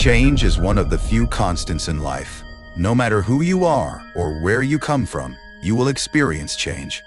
Change is one of the few constants in life. No matter who you are or where you come from, you will experience change.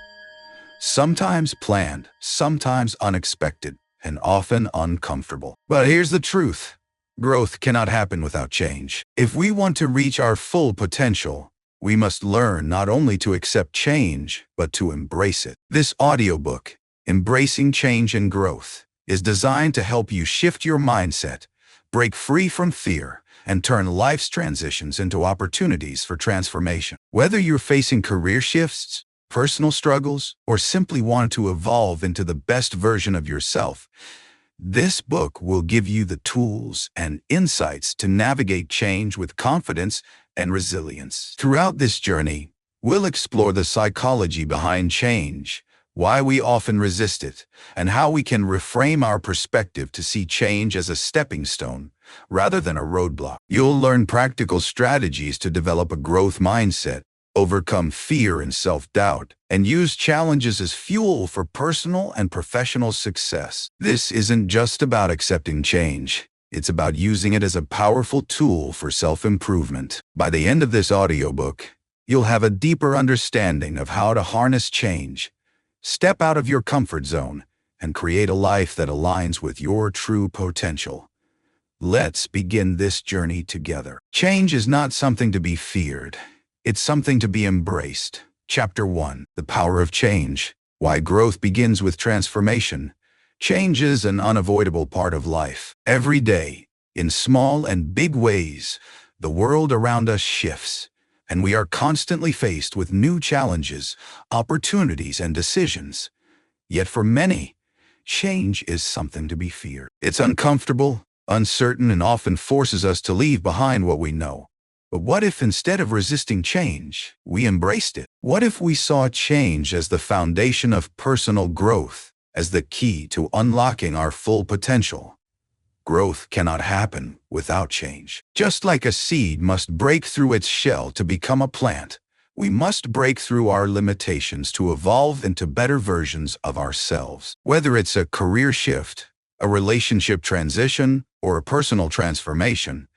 Sometimes planned, sometimes unexpected, and often uncomfortable. But here's the truth. Growth cannot happen without change. If we want to reach our full potential, we must learn not only to accept change, but to embrace it. This audiobook, Embracing Change and Growth, is designed to help you shift your mindset, break free from fear, and turn life's transitions into opportunities for transformation. Whether you're facing career shifts, personal struggles, or simply want to evolve into the best version of yourself, this book will give you the tools and insights to navigate change with confidence and resilience. Throughout this journey, we'll explore the psychology behind change, why we often resist it, and how we can reframe our perspective to see change as a stepping stone rather than a roadblock. You'll learn practical strategies to develop a growth mindset, overcome fear and self-doubt, and use challenges as fuel for personal and professional success. This isn't just about accepting change. It's about using it as a powerful tool for self-improvement. By the end of this audiobook, you'll have a deeper understanding of how to harness change, step out of your comfort zone, and create a life that aligns with your true potential. Let's begin this journey together. Change is not something to be feared. It's something to be embraced. Chapter 1. The Power of Change. Why Growth Begins with Transformation. Change is an unavoidable part of life. Every day, in small and big ways, the world around us shifts, and we are constantly faced with new challenges, opportunities, and decisions. Yet for many, change is something to be feared. It's uncomfortable, uncertain, and often forces us to leave behind what we know. But what if instead of resisting change, we embraced it? What if we saw change as the foundation of personal growth, as the key to unlocking our full potential? Growth cannot happen without change. Just like a seed must break through its shell to become a plant, we must break through our limitations to evolve into better versions of ourselves. Whether it's a career shift, a relationship transition, or a personal transformation,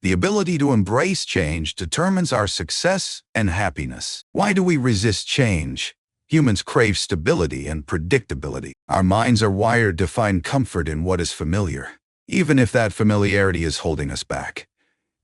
the ability to embrace change determines our success and happiness. Why do we resist change? Humans crave stability and predictability. Our minds are wired to find comfort in what is familiar, even if that familiarity is holding us back.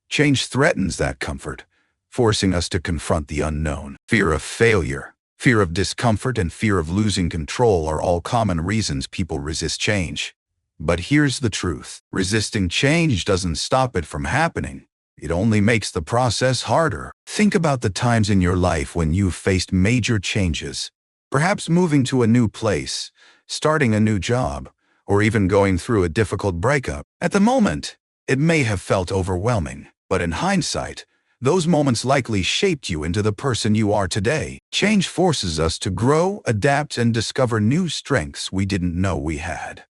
Change threatens that comfort, forcing us to confront the unknown. Fear of failure, fear of discomfort, and fear of losing control are all common reasons people resist change. But here's the truth. Resisting change doesn't stop it from happening. It only makes the process harder. Think about the times in your life when you've faced major changes, perhaps moving to a new place, starting a new job, or even going through a difficult breakup. At the moment, it may have felt overwhelming, but in hindsight, those moments likely shaped you into the person you are today. Change forces us to grow, adapt, and discover new strengths we didn't know we had.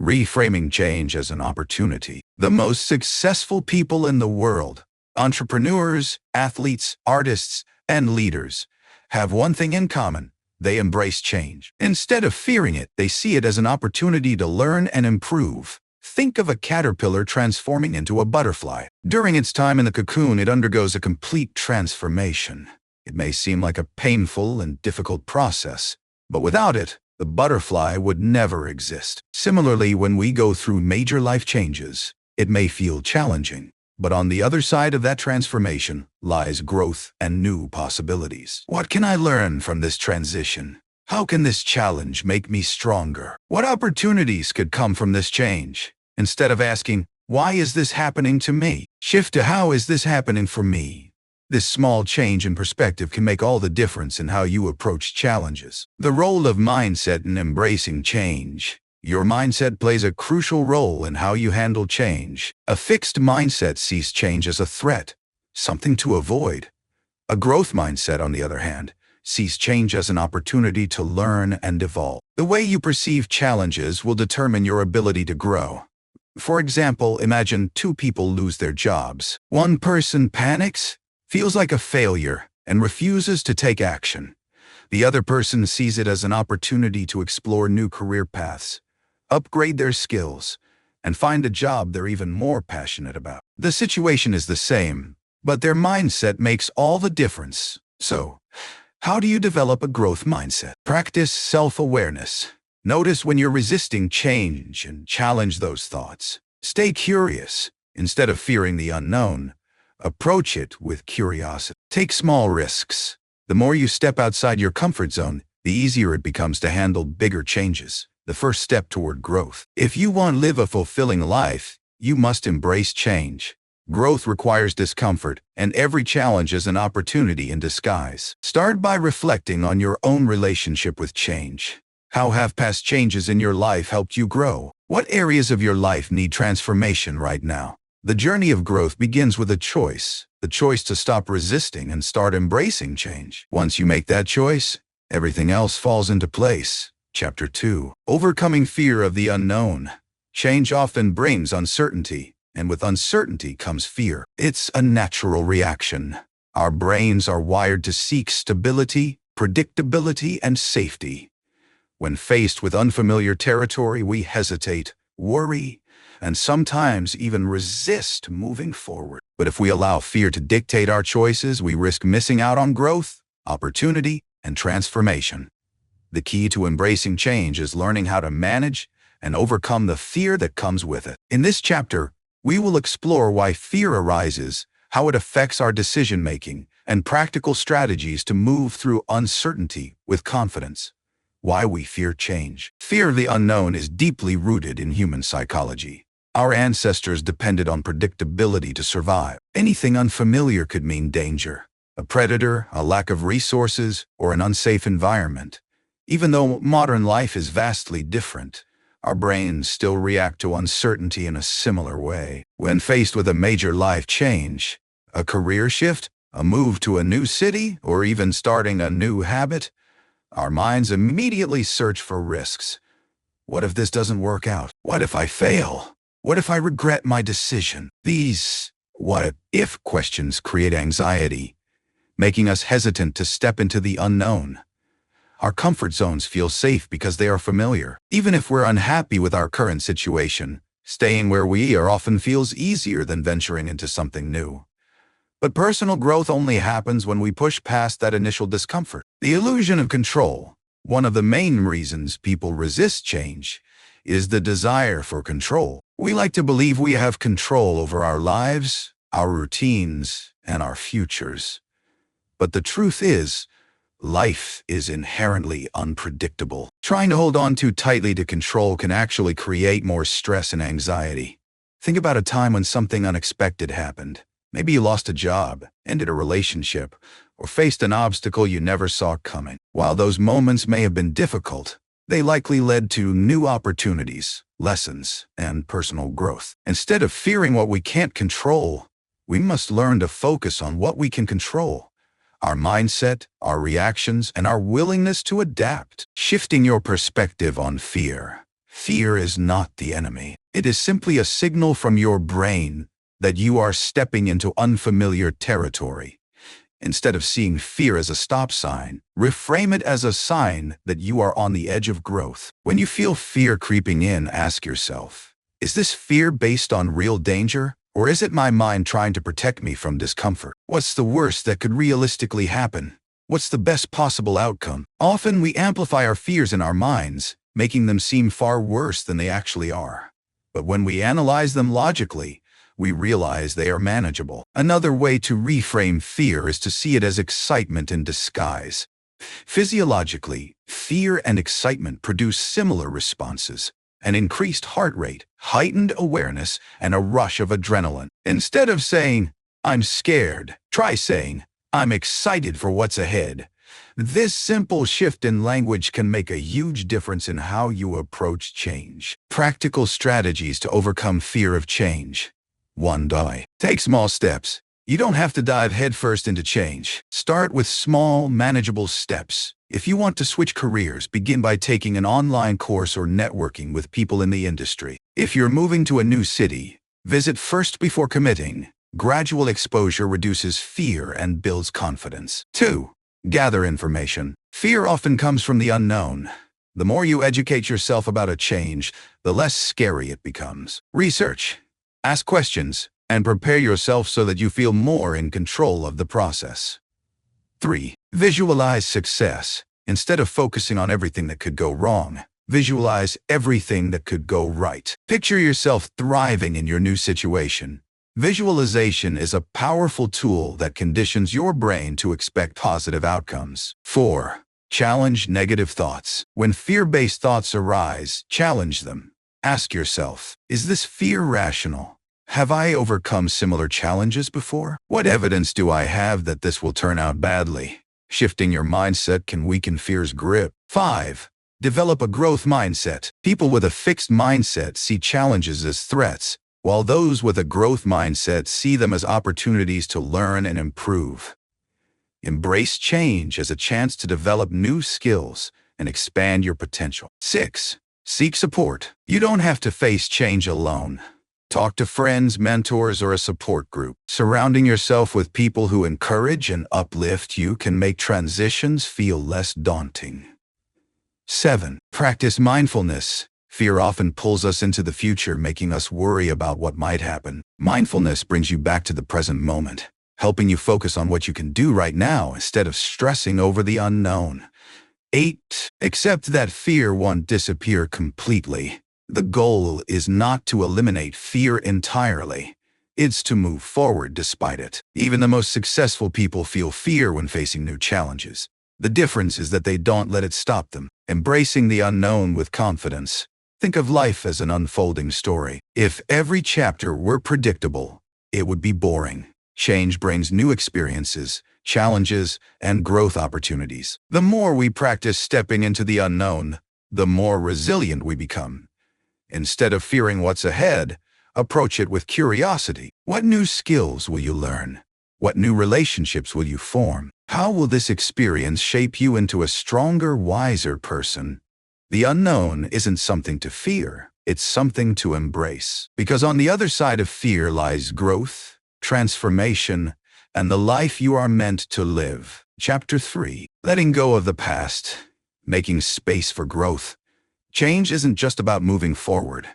Reframing change as an opportunity. The most successful people in the world, entrepreneurs, athletes, artists, and leaders, have one thing in common. They embrace change. Instead of fearing it, they see it as an opportunity to learn and improve. Think of a caterpillar transforming into a butterfly. During its time in the cocoon, it undergoes a complete transformation. It may seem like a painful and difficult process, but without it, the butterfly would never exist. Similarly, when we go through major life changes, it may feel challenging, but on the other side of that transformation lies growth and new possibilities. What can I learn from this transition? How can this challenge make me stronger? What opportunities could come from this change? Instead of asking, why is this happening to me? Shift to how is this happening for me? This small change in perspective can make all the difference in how you approach challenges. The role of mindset in embracing change. Your mindset plays a crucial role in how you handle change. A fixed mindset sees change as a threat, something to avoid. A growth mindset, on the other hand, sees change as an opportunity to learn and evolve. The way you perceive challenges will determine your ability to grow. For example, imagine two people lose their jobs. One person panics, feels like a failure, and refuses to take action. The other person sees it as an opportunity to explore new career paths, upgrade their skills, and find a job they're even more passionate about. The situation is the same, but their mindset makes all the difference. So, how do you develop a growth mindset? Practice self-awareness. Notice when you're resisting change and challenge those thoughts. Stay curious. Instead of fearing the unknown, approach it with curiosity. Take small risks. The more you step outside your comfort zone, the easier it becomes to handle bigger changes, the first step toward growth. If you want to live a fulfilling life, you must embrace change. Growth requires discomfort, and every challenge is an opportunity in disguise. Start by reflecting on your own relationship with change. How have past changes in your life helped you grow? What areas of your life need transformation right now? The journey of growth begins with a choice, the choice to stop resisting and start embracing change. Once you make that choice, everything else falls into place. Chapter 2. Overcoming fear of the unknown. Change often brings uncertainty, and with uncertainty comes fear. It's a natural reaction. Our brains are wired to seek stability, predictability, and safety. When faced with unfamiliar territory, we hesitate, worry, and sometimes even resist moving forward. But if we allow fear to dictate our choices, we risk missing out on growth, opportunity, and transformation. The key to embracing change is learning how to manage and overcome the fear that comes with it. In this chapter, we will explore why fear arises, how it affects our decision-making, and practical strategies to move through uncertainty with confidence. Why we fear change. Fear of the unknown is deeply rooted in human psychology. Our ancestors depended on predictability to survive. Anything unfamiliar could mean danger, a predator, a lack of resources, or an unsafe environment. Even though modern life is vastly different, our brains still react to uncertainty in a similar way. When faced with a major life change, a career shift, a move to a new city, or even starting a new habit, our minds immediately search for risks. What if this doesn't work out? What if I fail? What if I regret my decision? These what-if questions create anxiety, making us hesitant to step into the unknown. Our comfort zones feel safe because they are familiar. Even if we're unhappy with our current situation, staying where we are often feels easier than venturing into something new. But personal growth only happens when we push past that initial discomfort. The illusion of control. One of the main reasons people resist change is the desire for control. We like to believe we have control over our lives, our routines, and our futures. But the truth is, life is inherently unpredictable. Trying to hold on too tightly to control can actually create more stress and anxiety. Think about a time when something unexpected happened. Maybe you lost a job, ended a relationship, or faced an obstacle you never saw coming. While those moments may have been difficult, they likely led to new opportunities, lessons, and personal growth. Instead of fearing what we can't control, we must learn to focus on what we can control: our mindset, our reactions, and our willingness to adapt. Shifting your perspective on fear. Fear is not the enemy. It is simply a signal from your brain that you are stepping into unfamiliar territory. Instead of seeing fear as a stop sign, reframe it as a sign that you are on the edge of growth. When you feel fear creeping in, ask yourself, is this fear based on real danger, or is it my mind trying to protect me from discomfort? What's the worst that could realistically happen? What's the best possible outcome? Often we amplify our fears in our minds, making them seem far worse than they actually are. But when we analyze them logically, we realize they are manageable. Another way to reframe fear is to see it as excitement in disguise. Physiologically, fear and excitement produce similar responses: an increased heart rate, heightened awareness, and a rush of adrenaline. Instead of saying, "I'm scared," try saying, "I'm excited for what's ahead." This simple shift in language can make a huge difference in how you approach change. Practical strategies to overcome fear of change. 1. Take small steps. You don't have to dive headfirst into change. Start with small, manageable steps. If you want to switch careers, begin by taking an online course or networking with people in the industry. If you're moving to a new city, visit first before committing. Gradual exposure reduces fear and builds confidence. 2. Gather information. Fear often comes from the unknown. The more you educate yourself about a change, the less scary it becomes. Research, ask questions, and prepare yourself so that you feel more in control of the process. 3. Visualize success. Instead of focusing on everything that could go wrong, visualize everything that could go right. Picture yourself thriving in your new situation. Visualization is a powerful tool that conditions your brain to expect positive outcomes. 4. Challenge negative thoughts. When fear-based thoughts arise, challenge them. Ask yourself, is this fear rational? Have I overcome similar challenges before? What evidence do I have that this will turn out badly? Shifting your mindset can weaken fear's grip. 5. Develop a growth mindset. People with a fixed mindset see challenges as threats, while those with a growth mindset see them as opportunities to learn and improve. Embrace change as a chance to develop new skills and expand your potential. 6. Seek support. You don't have to face change alone. Talk to friends, mentors, or a support group. Surrounding yourself with people who encourage and uplift you can make transitions feel less daunting. 7. Practice mindfulness. Fear often pulls us into the future, making us worry about what might happen. Mindfulness brings you back to the present moment, helping you focus on what you can do right now instead of stressing over the unknown. 8. Accept that fear won't disappear completely. The goal is not to eliminate fear entirely. It's to move forward despite it. Even the most successful people feel fear when facing new challenges. The difference is that they don't let it stop them. Embracing the unknown with confidence. Think of life as an unfolding story. If every chapter were predictable, it would be boring. Change brings new experiences, challenges, and growth opportunities. The more we practice stepping into the unknown, the more resilient we become. Instead of fearing what's ahead, approach it with curiosity. What new skills will you learn? What new relationships will you form? How will this experience shape you into a stronger, wiser person? The unknown isn't something to fear, it's something to embrace. Because on the other side of fear lies growth, transformation, and the life you are meant to live. Chapter 3. Letting go of the past, making space for growth. Change isn't just about moving forward.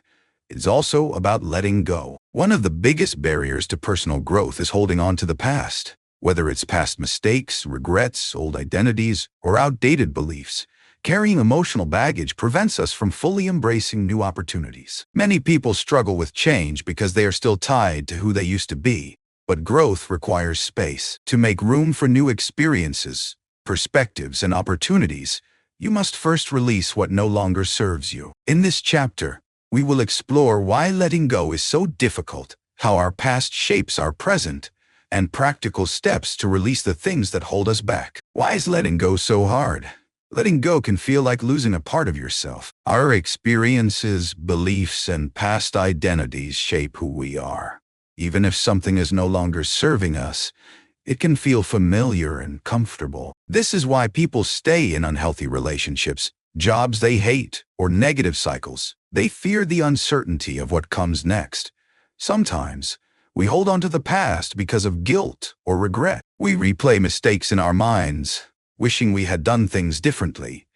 It's also about letting go. One of the biggest barriers to personal growth is holding on to the past. Whether it's past mistakes, regrets, old identities, or outdated beliefs, carrying emotional baggage prevents us from fully embracing new opportunities. Many people struggle with change because they are still tied to who they used to be. But growth requires space. To make room for new experiences, perspectives, and opportunities, you must first release what no longer serves you. In this chapter, we will explore why letting go is so difficult, how our past shapes our present, and practical steps to release the things that hold us back. Why is letting go so hard? Letting go can feel like losing a part of yourself. Our experiences, beliefs, and past identities shape who we are. Even if something is no longer serving us, it can feel familiar and comfortable. This is why people stay in unhealthy relationships, jobs they hate, or negative cycles. They fear the uncertainty of what comes next. Sometimes, we hold on to the past because of guilt or regret. We replay mistakes in our minds, wishing we had done things differently.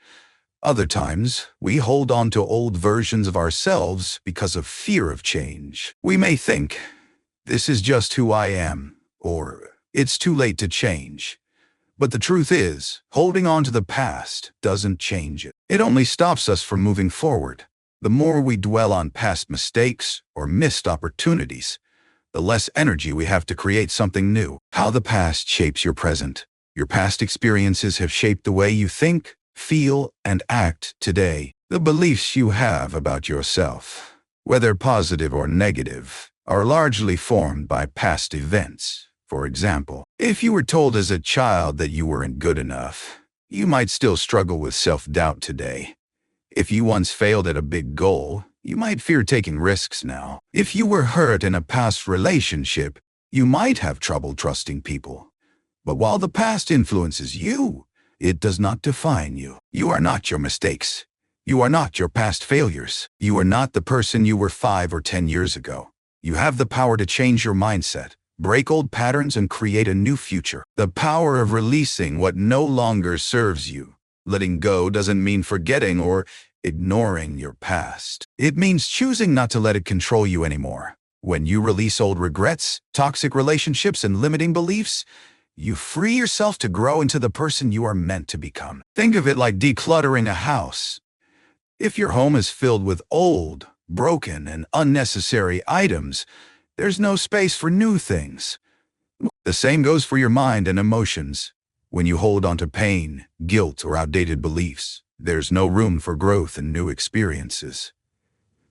Other times, we hold on to old versions of ourselves because of fear of change. We may think, "This is just who I am," or "It's too late to change." But the truth is, holding on to the past doesn't change it. It only stops us from moving forward. The more we dwell on past mistakes or missed opportunities, the less energy we have to create something new. How the past shapes your present. Your past experiences have shaped the way you think, feel, and act today. The beliefs you have about yourself, whether positive or negative, are largely formed by past events. For example, if you were told as a child that you weren't good enough, you might still struggle with self-doubt today. If you once failed at a big goal, you might fear taking risks now. If you were hurt in a past relationship, you might have trouble trusting people. But while the past influences you, it does not define you. You are not your mistakes. You are not your past failures. You are not the person you were 5 or 10 years ago. You have the power to change your mindset, break old patterns, and create a new future. The power of releasing what no longer serves you. Letting go doesn't mean forgetting or ignoring your past. It means choosing not to let it control you anymore. When you release old regrets, toxic relationships, and limiting beliefs, you free yourself to grow into the person you are meant to become. Think of it like decluttering a house. If your home is filled with old, broken, and unnecessary items, there's no space for new things. The same goes for your mind and emotions. When you hold on to pain, guilt, or outdated beliefs, there's no room for growth and new experiences.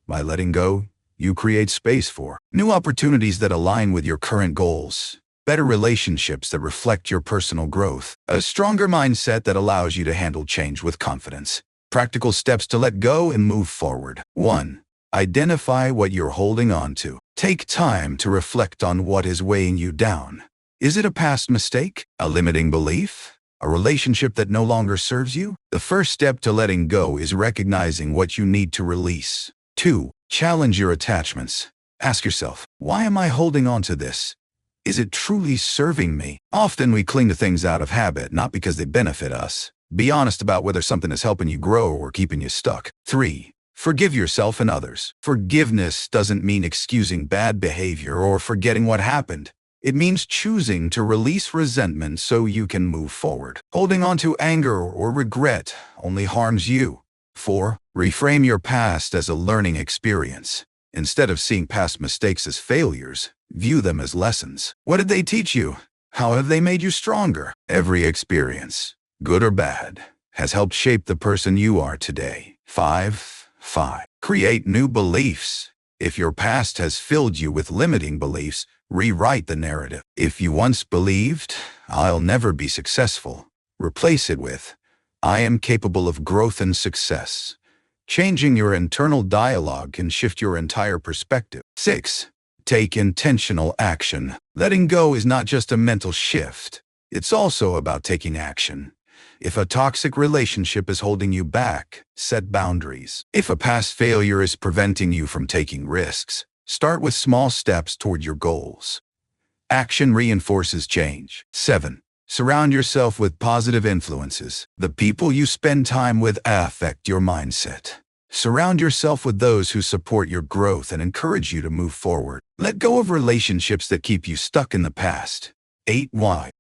By letting go, you create space for new opportunities that align with your current goals, better relationships that reflect your personal growth, a stronger mindset that allows you to handle change with confidence. Practical steps to let go and move forward. 1. Identify what you're holding on to. Take time to reflect on what is weighing you down. Is it a past mistake? A limiting belief? A relationship that no longer serves you? The first step to letting go is recognizing what you need to release. 2. Challenge your attachments. Ask yourself, why am I holding on to this? Is it truly serving me? Often we cling to things out of habit, not because they benefit us. Be honest about whether something is helping you grow or keeping you stuck. 3. Forgive yourself and others. Forgiveness doesn't mean excusing bad behavior or forgetting what happened. It means choosing to release resentment so you can move forward. Holding on to anger or regret only harms you. 4. Reframe your past as a learning experience. Instead of seeing past mistakes as failures, view them as lessons. What did they teach you? How have they made you stronger? Every experience, good or bad, has helped shape the person you are today. 5. Create new beliefs. If your past has filled you with limiting beliefs, rewrite the narrative. If you once believed, "I'll never be successful," replace it with, "I am capable of growth and success." Changing your internal dialogue can shift your entire perspective. 6. Take intentional action. Letting go is not just a mental shift. It's also about taking action. If a toxic relationship is holding you back, set boundaries. If a past failure is preventing you from taking risks, start with small steps toward your goals. Action reinforces change. 7. Surround yourself with positive influences. The people you spend time with affect your mindset. Surround yourself with those who support your growth and encourage you to move forward. Let go of relationships that keep you stuck in the past. 8.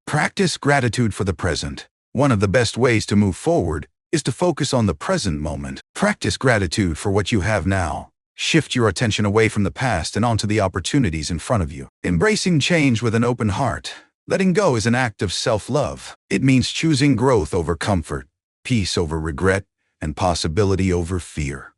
Practice gratitude for the present. One of the best ways to move forward is to focus on the present moment. Practice gratitude for what you have now. Shift your attention away from the past and onto the opportunities in front of you. Embracing change with an open heart. Letting go is an act of self-love. It means choosing growth over comfort, peace over regret, and possibility over fear.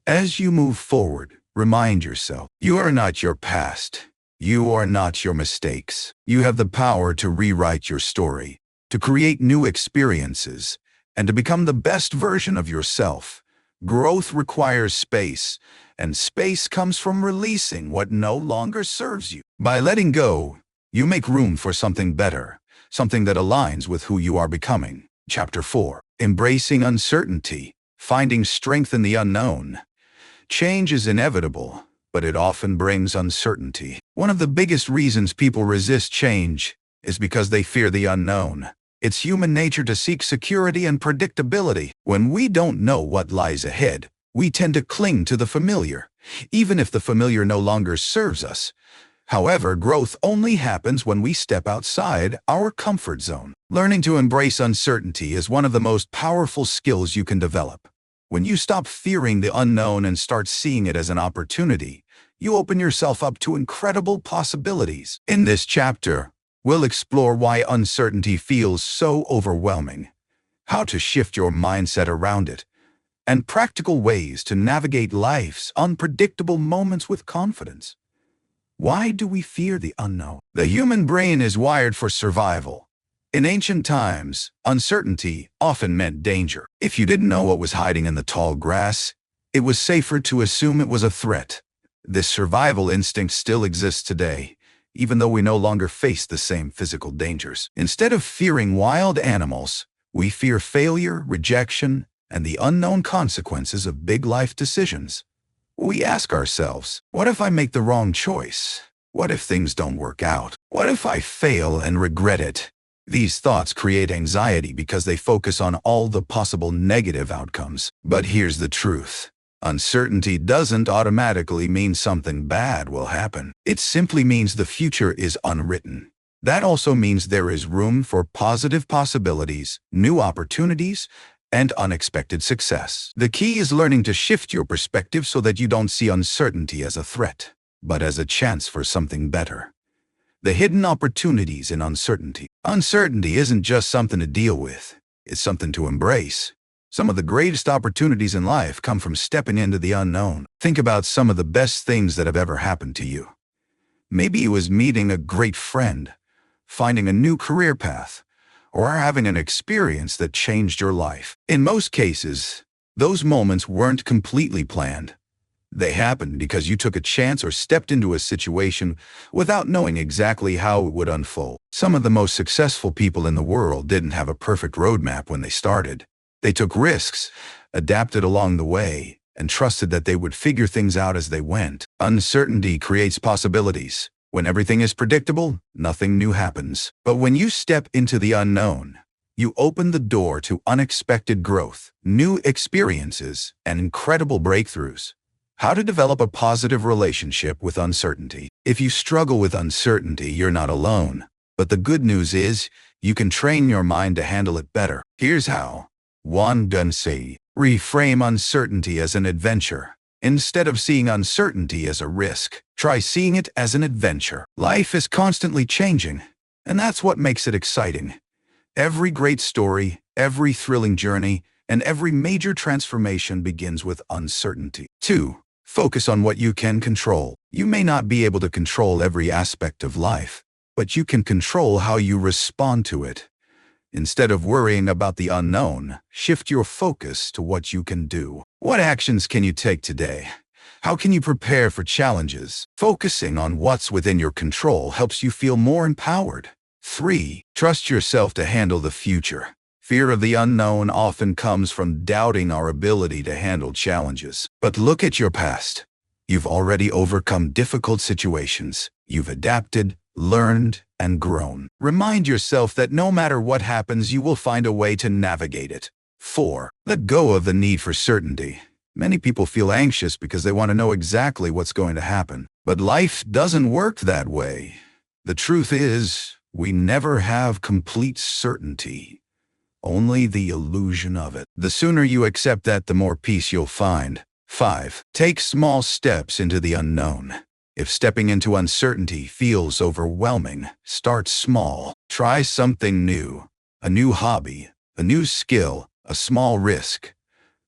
As you move forward, remind yourself, you are not your past. You are not your mistakes. You have the power to rewrite your story, to create new experiences, and to become the best version of yourself. Growth requires space, and space comes from releasing what no longer serves you. By letting go, you make room for something better, something that aligns with who you are becoming. Chapter 4. Embracing uncertainty, finding strength in the unknown. Change is inevitable, but it often brings uncertainty. One of the biggest reasons people resist change is because they fear the unknown. It's human nature to seek security and predictability. When we don't know what lies ahead, we tend to cling to the familiar, even if the familiar no longer serves us. However, growth only happens when we step outside our comfort zone. Learning to embrace uncertainty is one of the most powerful skills you can develop. When you stop fearing the unknown and start seeing it as an opportunity, you open yourself up to incredible possibilities. In this chapter, we'll explore why uncertainty feels so overwhelming, how to shift your mindset around it, and practical ways to navigate life's unpredictable moments with confidence. Why do we fear the unknown? The human brain is wired for survival. In ancient times, uncertainty often meant danger. If you didn't know what was hiding in the tall grass, it was safer to assume it was a threat. This survival instinct still exists today, even though we no longer face the same physical dangers. Instead of fearing wild animals, we fear failure, rejection, and the unknown consequences of big life decisions. We ask ourselves, what if I make the wrong choice? What if things don't work out? What if I fail and regret it? These thoughts create anxiety because they focus on all the possible negative outcomes. But here's the truth. Uncertainty doesn't automatically mean something bad will happen. It simply means the future is unwritten. That also means there is room for positive possibilities, new opportunities, and unexpected success. The key is learning to shift your perspective so that you don't see uncertainty as a threat, but as a chance for something better. The hidden opportunities in uncertainty. Uncertainty isn't just something to deal with, it's something to embrace. Some of the greatest opportunities in life come from stepping into the unknown. Think about some of the best things that have ever happened to you. Maybe it was meeting a great friend, finding a new career path, or having an experience that changed your life. In most cases, those moments weren't completely planned. They happened because you took a chance or stepped into a situation without knowing exactly how it would unfold. Some of the most successful people in the world didn't have a perfect roadmap when they started. They took risks, adapted along the way, and trusted that they would figure things out as they went. Uncertainty creates possibilities. When everything is predictable, nothing new happens. But when you step into the unknown, you open the door to unexpected growth, new experiences, and incredible breakthroughs. How to develop a positive relationship with uncertainty. If you struggle with uncertainty, you're not alone. But the good news is, you can train your mind to handle it better. Here's how. 1. Reframe uncertainty as an adventure. Instead of seeing uncertainty as a risk, try seeing it as an adventure. Life is constantly changing, and that's what makes it exciting. Every great story, every thrilling journey, and every major transformation begins with uncertainty. 2. Focus on what you can control. You may not be able to control every aspect of life, but you can control how you respond to it. Instead of worrying about the unknown, shift your focus to what you can do. What actions can you take today? How can you prepare for challenges? Focusing on what's within your control helps you feel more empowered. 3. Trust yourself to handle the future. Fear of the unknown often comes from doubting our ability to handle challenges. But look at your past. You've already overcome difficult situations. You've adapted, learned, and grown. Remind yourself that no matter what happens, you will find a way to navigate it. 4. Let go of the need for certainty. Many people feel anxious because they want to know exactly what's going to happen. But life doesn't work that way. The truth is, we never have complete certainty. Only the illusion of it. The sooner you accept that, the more peace you'll find. 5. Take small steps into the unknown. If stepping into uncertainty feels overwhelming, start small. Try something new, a new hobby, a new skill, a small risk.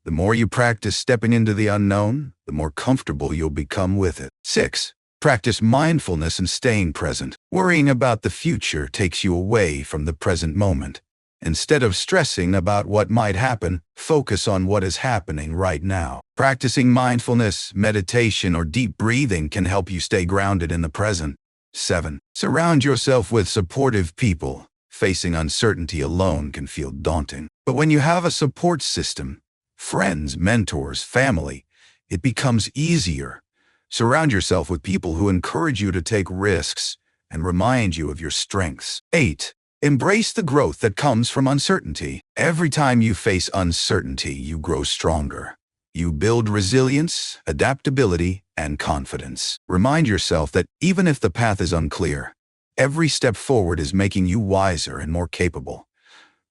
The more you practice stepping into the unknown, the more comfortable you'll become with it. 6. Practice mindfulness and staying present. Worrying about the future takes you away from the present moment. Instead of stressing about what might happen, focus on what is happening right now. Practicing mindfulness, meditation, or deep breathing can help you stay grounded in the present. 7. Surround yourself with supportive people. Facing uncertainty alone can feel daunting. But when you have a support system, friends, mentors, family, it becomes easier. Surround yourself with people who encourage you to take risks and remind you of your strengths. 8. Embrace the growth that comes from uncertainty. Every time you face uncertainty, you grow stronger. You build resilience, adaptability, and confidence. Remind yourself that even if the path is unclear, every step forward is making you wiser and more capable.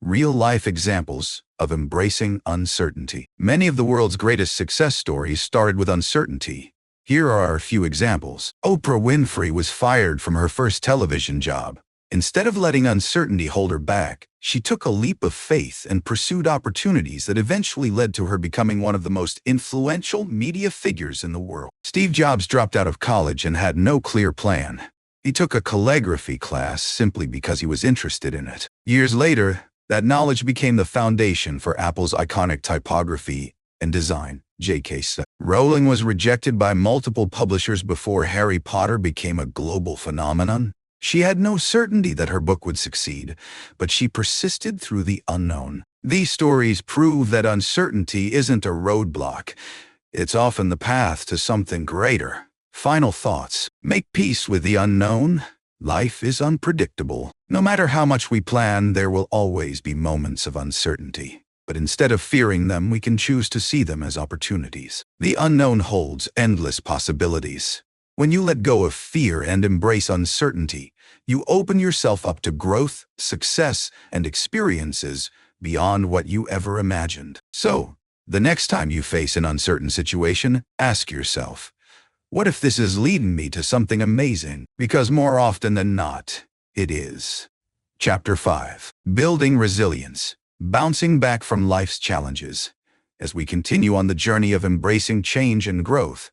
Real-life examples of embracing uncertainty. Many of the world's greatest success stories started with uncertainty. Here are a few examples. Oprah Winfrey was fired from her first television job. Instead of letting uncertainty hold her back, she took a leap of faith and pursued opportunities that eventually led to her becoming one of the most influential media figures in the world. Steve Jobs dropped out of college and had no clear plan. He took a calligraphy class simply because he was interested in it. Years later, that knowledge became the foundation for Apple's iconic typography and design, J.K. Rowling was rejected by multiple publishers before Harry Potter became a global phenomenon. She had no certainty that her book would succeed, but she persisted through the unknown. These stories prove that uncertainty isn't a roadblock. It's often the path to something greater. Final thoughts. Make peace with the unknown. Life is unpredictable. No matter how much we plan, there will always be moments of uncertainty. But instead of fearing them, we can choose to see them as opportunities. The unknown holds endless possibilities. When you let go of fear and embrace uncertainty, you open yourself up to growth, success, and experiences beyond what you ever imagined. So, the next time you face an uncertain situation, ask yourself, what if this is leading me to something amazing? Because more often than not, it is. Chapter 5. Building Resilience. Bouncing back from life's challenges. As we continue on the journey of embracing change and growth,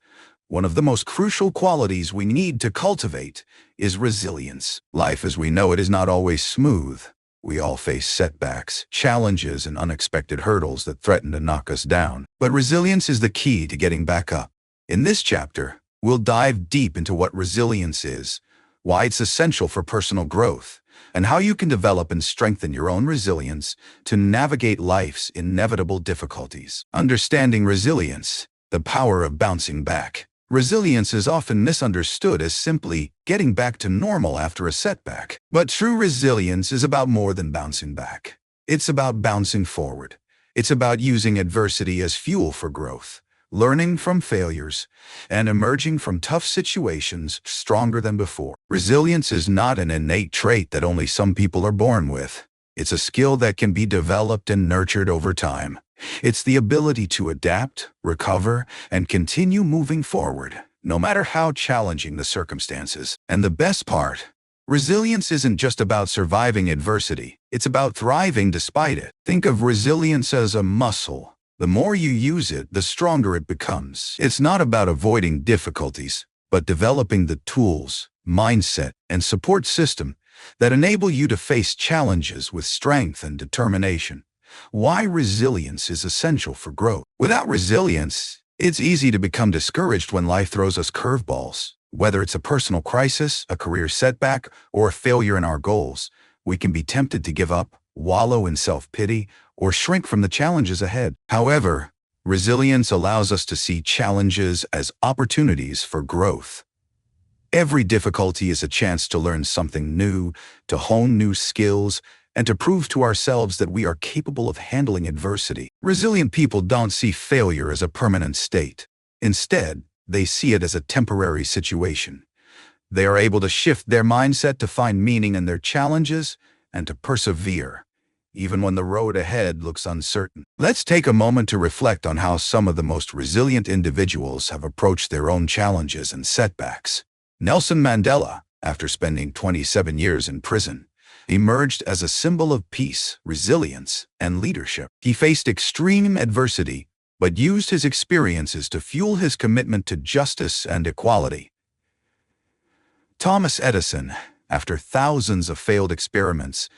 one of the most crucial qualities we need to cultivate is resilience. Life as we know it is not always smooth. We all face setbacks, challenges, and unexpected hurdles that threaten to knock us down. But resilience is the key to getting back up. In this chapter, we'll dive deep into what resilience is, why it's essential for personal growth, and how you can develop and strengthen your own resilience to navigate life's inevitable difficulties. Understanding resilience, the power of bouncing back. Resilience is often misunderstood as simply getting back to normal after a setback. But true resilience is about more than bouncing back. It's about bouncing forward. It's about using adversity as fuel for growth, learning from failures, and emerging from tough situations stronger than before. Resilience is not an innate trait that only some people are born with. It's a skill that can be developed and nurtured over time. It's the ability to adapt, recover, and continue moving forward, no matter how challenging the circumstances. And the best part, resilience isn't just about surviving adversity. It's about thriving despite it. Think of resilience as a muscle. The more you use it, the stronger it becomes. It's not about avoiding difficulties, but developing the tools, mindset, and support system that enable you to face challenges with strength and determination. Why resilience is essential for growth. Without resilience, it's easy to become discouraged when life throws us curveballs. Whether it's a personal crisis, a career setback, or a failure in our goals, we can be tempted to give up, wallow in self-pity, or shrink from the challenges ahead. However, resilience allows us to see challenges as opportunities for growth. Every difficulty is a chance to learn something new, to hone new skills, and to prove to ourselves that we are capable of handling adversity. Resilient people don't see failure as a permanent state. Instead, they see it as a temporary situation. They are able to shift their mindset to find meaning in their challenges and to persevere, even when the road ahead looks uncertain. Let's take a moment to reflect on how some of the most resilient individuals have approached their own challenges and setbacks. Nelson Mandela, after spending 27 years in prison, emerged as a symbol of peace, resilience, and leadership. He faced extreme adversity, but used his experiences to fuel his commitment to justice and equality. Thomas Edison, after thousands of failed experiments,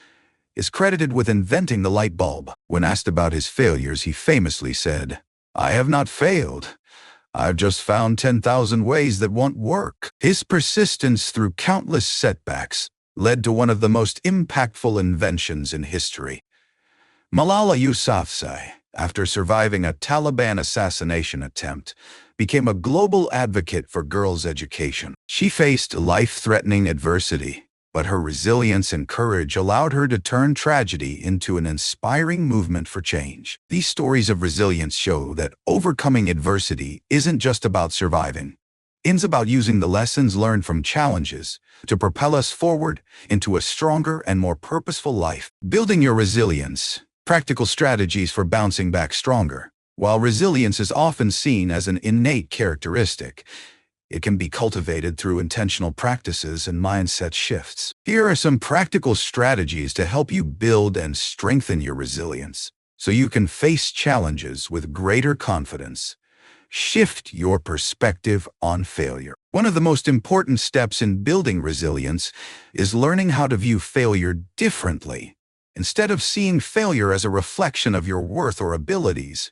is credited with inventing the light bulb. When asked about his failures, he famously said, "I have not failed. I've just found 10,000 ways that won't work." His persistence through countless setbacks led to one of the most impactful inventions in history. Malala Yousafzai, after surviving a Taliban assassination attempt, became a global advocate for girls' education. She faced life-threatening adversity, but her resilience and courage allowed her to turn tragedy into an inspiring movement for change. These stories of resilience show that overcoming adversity isn't just about surviving. It's about using the lessons learned from challenges to propel us forward into a stronger and more purposeful life. Building your resilience. Practical strategies for bouncing back stronger. While resilience is often seen as an innate characteristic, it can be cultivated through intentional practices and mindset shifts. Here are some practical strategies to help you build and strengthen your resilience so you can face challenges with greater confidence. Shift your perspective on failure. One of the most important steps in building resilience is learning how to view failure differently. Instead of seeing failure as a reflection of your worth or abilities,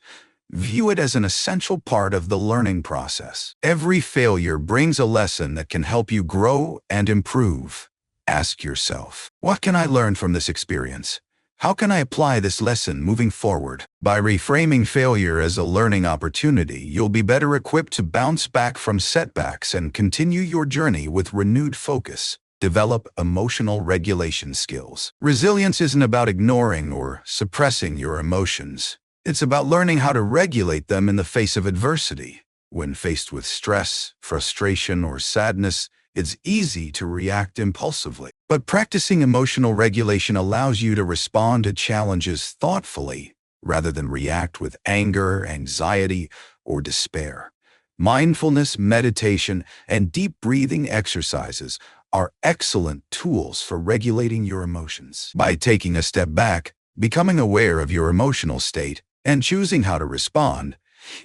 view it as an essential part of the learning process. Every failure brings a lesson that can help you grow and improve. Ask yourself, what can I learn from this experience? How can I apply this lesson moving forward? By reframing failure as a learning opportunity, you'll be better equipped to bounce back from setbacks and continue your journey with renewed focus. Develop emotional regulation skills. Resilience isn't about ignoring or suppressing your emotions. It's about learning how to regulate them in the face of adversity. When faced with stress, frustration, or sadness, it's easy to react impulsively. But practicing emotional regulation allows you to respond to challenges thoughtfully rather than react with anger, anxiety, or despair. Mindfulness, meditation, and deep breathing exercises are excellent tools for regulating your emotions. By taking a step back, becoming aware of your emotional state, and choosing how to respond,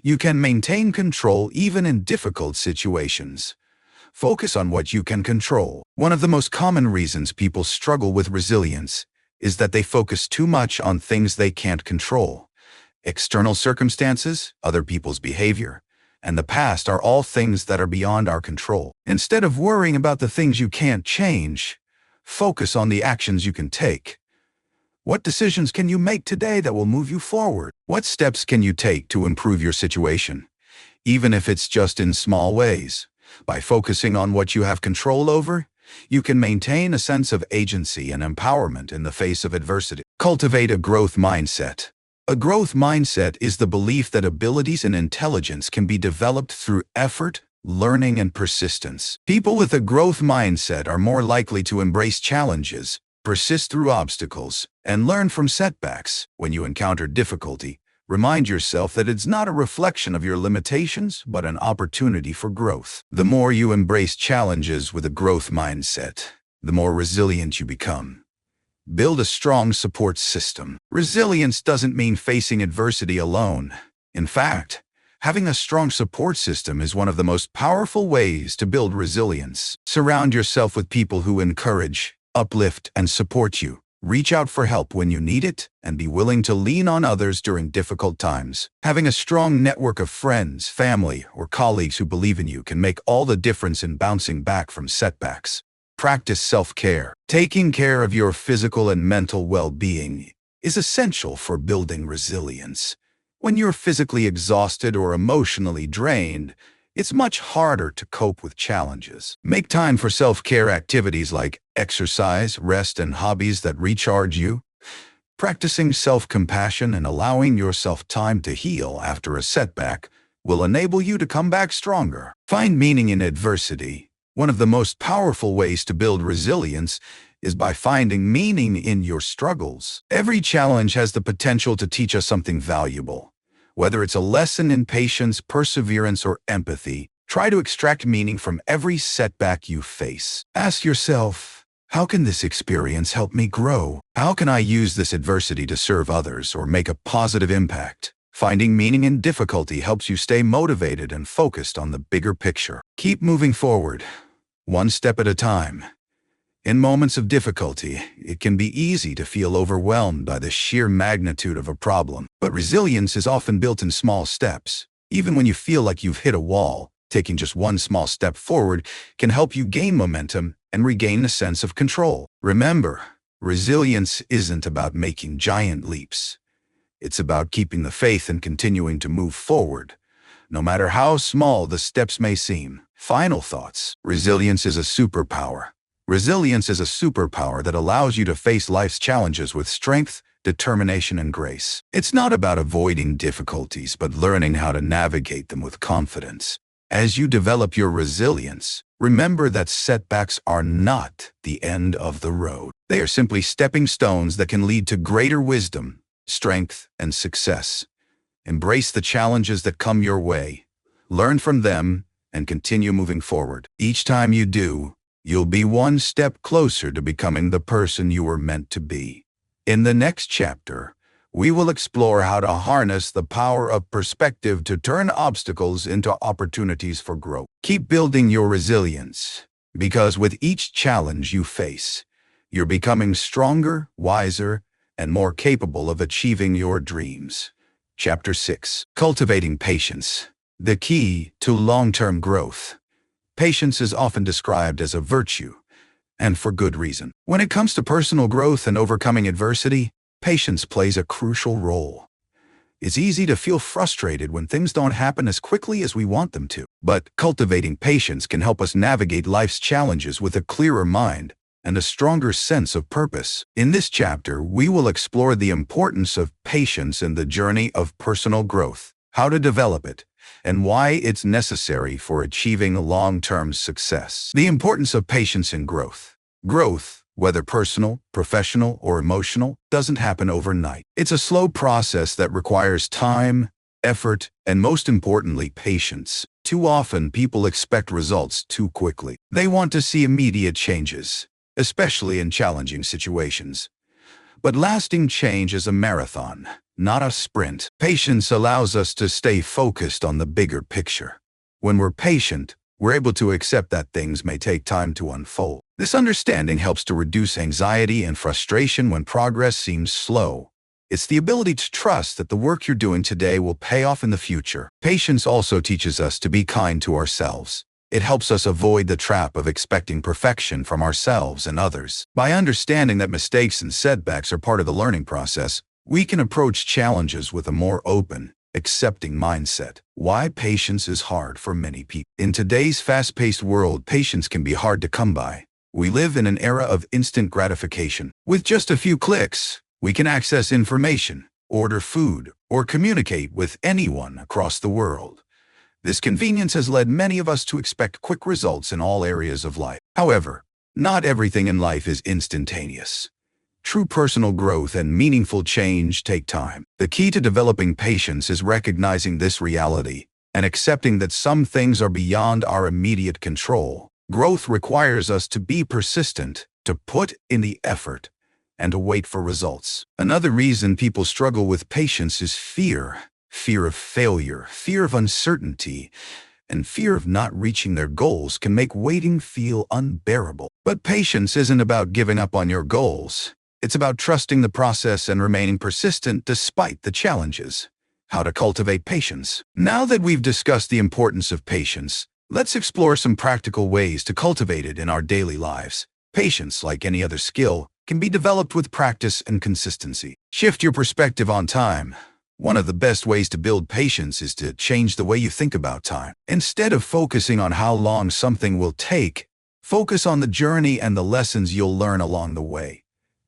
you can maintain control even in difficult situations. Focus on what you can control. One of the most common reasons people struggle with resilience is that they focus too much on things they can't control. External circumstances, other people's behavior, and the past are all things that are beyond our control. Instead of worrying about the things you can't change, focus on the actions you can take. What decisions can you make today that will move you forward? What steps can you take to improve your situation, even if it's just in small ways? By focusing on what you have control over, you can maintain a sense of agency and empowerment in the face of adversity. Cultivate a growth mindset. A growth mindset is the belief that abilities and intelligence can be developed through effort, learning, and persistence. People with a growth mindset are more likely to embrace challenges, persist through obstacles, and learn from setbacks. When you encounter difficulty, remind yourself that it's not a reflection of your limitations, but an opportunity for growth. The more you embrace challenges with a growth mindset, the more resilient you become. Build a strong support system. Resilience doesn't mean facing adversity alone. In fact, having a strong support system is one of the most powerful ways to build resilience. Surround yourself with people who encourage, uplift, and support you. Reach out for help when you need it, and be willing to lean on others during difficult times. Having a strong network of friends, family, or colleagues who believe in you can make all the difference in bouncing back from setbacks. Practice self-care. Taking care of your physical and mental well-being is essential for building resilience. When you're physically exhausted or emotionally drained, it's much harder to cope with challenges. Make time for self-care activities like exercise, rest, and hobbies that recharge you. Practicing self-compassion and allowing yourself time to heal after a setback will enable you to come back stronger. Find meaning in adversity. One of the most powerful ways to build resilience is by finding meaning in your struggles. Every challenge has the potential to teach us something valuable. Whether it's a lesson in patience, perseverance, or empathy, try to extract meaning from every setback you face. Ask yourself, how can this experience help me grow? How can I use this adversity to serve others or make a positive impact? Finding meaning in difficulty helps you stay motivated and focused on the bigger picture. Keep moving forward, one step at a time. In moments of difficulty, it can be easy to feel overwhelmed by the sheer magnitude of a problem. But resilience is often built in small steps. Even when you feel like you've hit a wall, taking just one small step forward can help you gain momentum and regain a sense of control. Remember, resilience isn't about making giant leaps. It's about keeping the faith and continuing to move forward, no matter how small the steps may seem. Final thoughts. Resilience is a superpower. Resilience is a superpower that allows you to face life's challenges with strength, determination, and grace. It's not about avoiding difficulties, but learning how to navigate them with confidence. As you develop your resilience, remember that setbacks are not the end of the road. They are simply stepping stones that can lead to greater wisdom, strength, and success. Embrace the challenges that come your way, learn from them, and continue moving forward. Each time you do, you'll be one step closer to becoming the person you were meant to be. In the next chapter, we will explore how to harness the power of perspective to turn obstacles into opportunities for growth. Keep building your resilience, because with each challenge you face, you're becoming stronger, wiser, and more capable of achieving your dreams. Chapter 6. Cultivating patience. The key to long-term growth. Patience is often described as a virtue, and for good reason. When it comes to personal growth and overcoming adversity, patience plays a crucial role. It's easy to feel frustrated when things don't happen as quickly as we want them to. But cultivating patience can help us navigate life's challenges with a clearer mind and a stronger sense of purpose. In this chapter, we will explore the importance of patience in the journey of personal growth, how to develop it, and why it's necessary for achieving long-term success. The importance of patience in growth. Growth, whether personal, professional, or emotional, doesn't happen overnight. It's a slow process that requires time, effort, and most importantly, patience. Too often, people expect results too quickly. They want to see immediate changes, especially in challenging situations. But lasting change is a marathon, not a sprint. Patience allows us to stay focused on the bigger picture. When we're patient, we're able to accept that things may take time to unfold. This understanding helps to reduce anxiety and frustration when progress seems slow. It's the ability to trust that the work you're doing today will pay off in the future. Patience also teaches us to be kind to ourselves. It helps us avoid the trap of expecting perfection from ourselves and others. By understanding that mistakes and setbacks are part of the learning process, we can approach challenges with a more open, accepting mindset. Why patience is hard for many people. In today's fast-paced world, patience can be hard to come by. We live in an era of instant gratification. With just a few clicks, we can access information, order food, or communicate with anyone across the world. This convenience has led many of us to expect quick results in all areas of life. However, not everything in life is instantaneous. True personal growth and meaningful change take time. The key to developing patience is recognizing this reality and accepting that some things are beyond our immediate control. Growth requires us to be persistent, to put in the effort, and to wait for results. Another reason people struggle with patience is fear. Fear of failure, fear of uncertainty, and fear of not reaching their goals can make waiting feel unbearable. But patience isn't about giving up on your goals. It's about trusting the process and remaining persistent despite the challenges. How to cultivate patience. Now that we've discussed the importance of patience, let's explore some practical ways to cultivate it in our daily lives. Patience, like any other skill, can be developed with practice and consistency. Shift your perspective on time. One of the best ways to build patience is to change the way you think about time. Instead of focusing on how long something will take, focus on the journey and the lessons you'll learn along the way.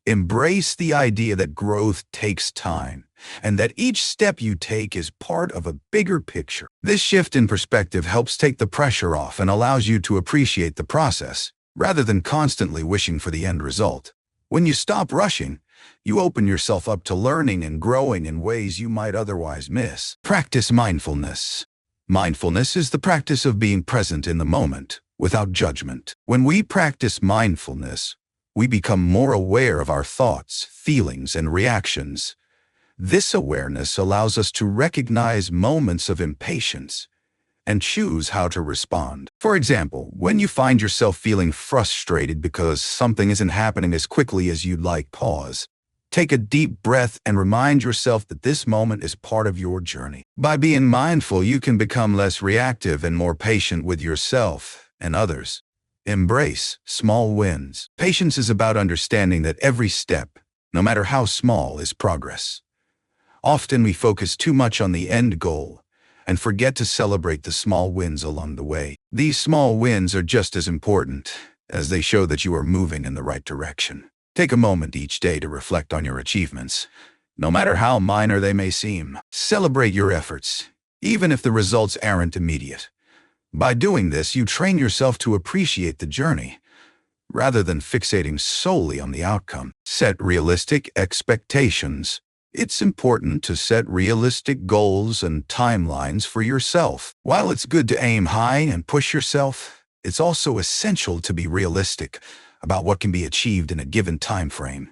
Embrace the idea that growth takes time, and that each step you take is part of a bigger picture. This shift in perspective helps take the pressure off and allows you to appreciate the process, rather than constantly wishing for the end result. When you stop rushing, you open yourself up to learning and growing in ways you might otherwise miss. Practice mindfulness. Mindfulness is the practice of being present in the moment, without judgment. When we practice mindfulness, we become more aware of our thoughts, feelings, and reactions. This awareness allows us to recognize moments of impatience and choose how to respond. For example, when you find yourself feeling frustrated because something isn't happening as quickly as you'd like, pause. Take a deep breath and remind yourself that this moment is part of your journey. By being mindful, you can become less reactive and more patient with yourself and others. Embrace small wins. Patience is about understanding that every step, no matter how small, is progress. Often we focus too much on the end goal and forget to celebrate the small wins along the way. These small wins are just as important, as they show that you are moving in the right direction. Take a moment each day to reflect on your achievements, no matter how minor they may seem. Celebrate your efforts, even if the results aren't immediate. By doing this, you train yourself to appreciate the journey, rather than fixating solely on the outcome. Set realistic expectations. It's important to set realistic goals and timelines for yourself. While it's good to aim high and push yourself, it's also essential to be realistic about what can be achieved in a given time frame.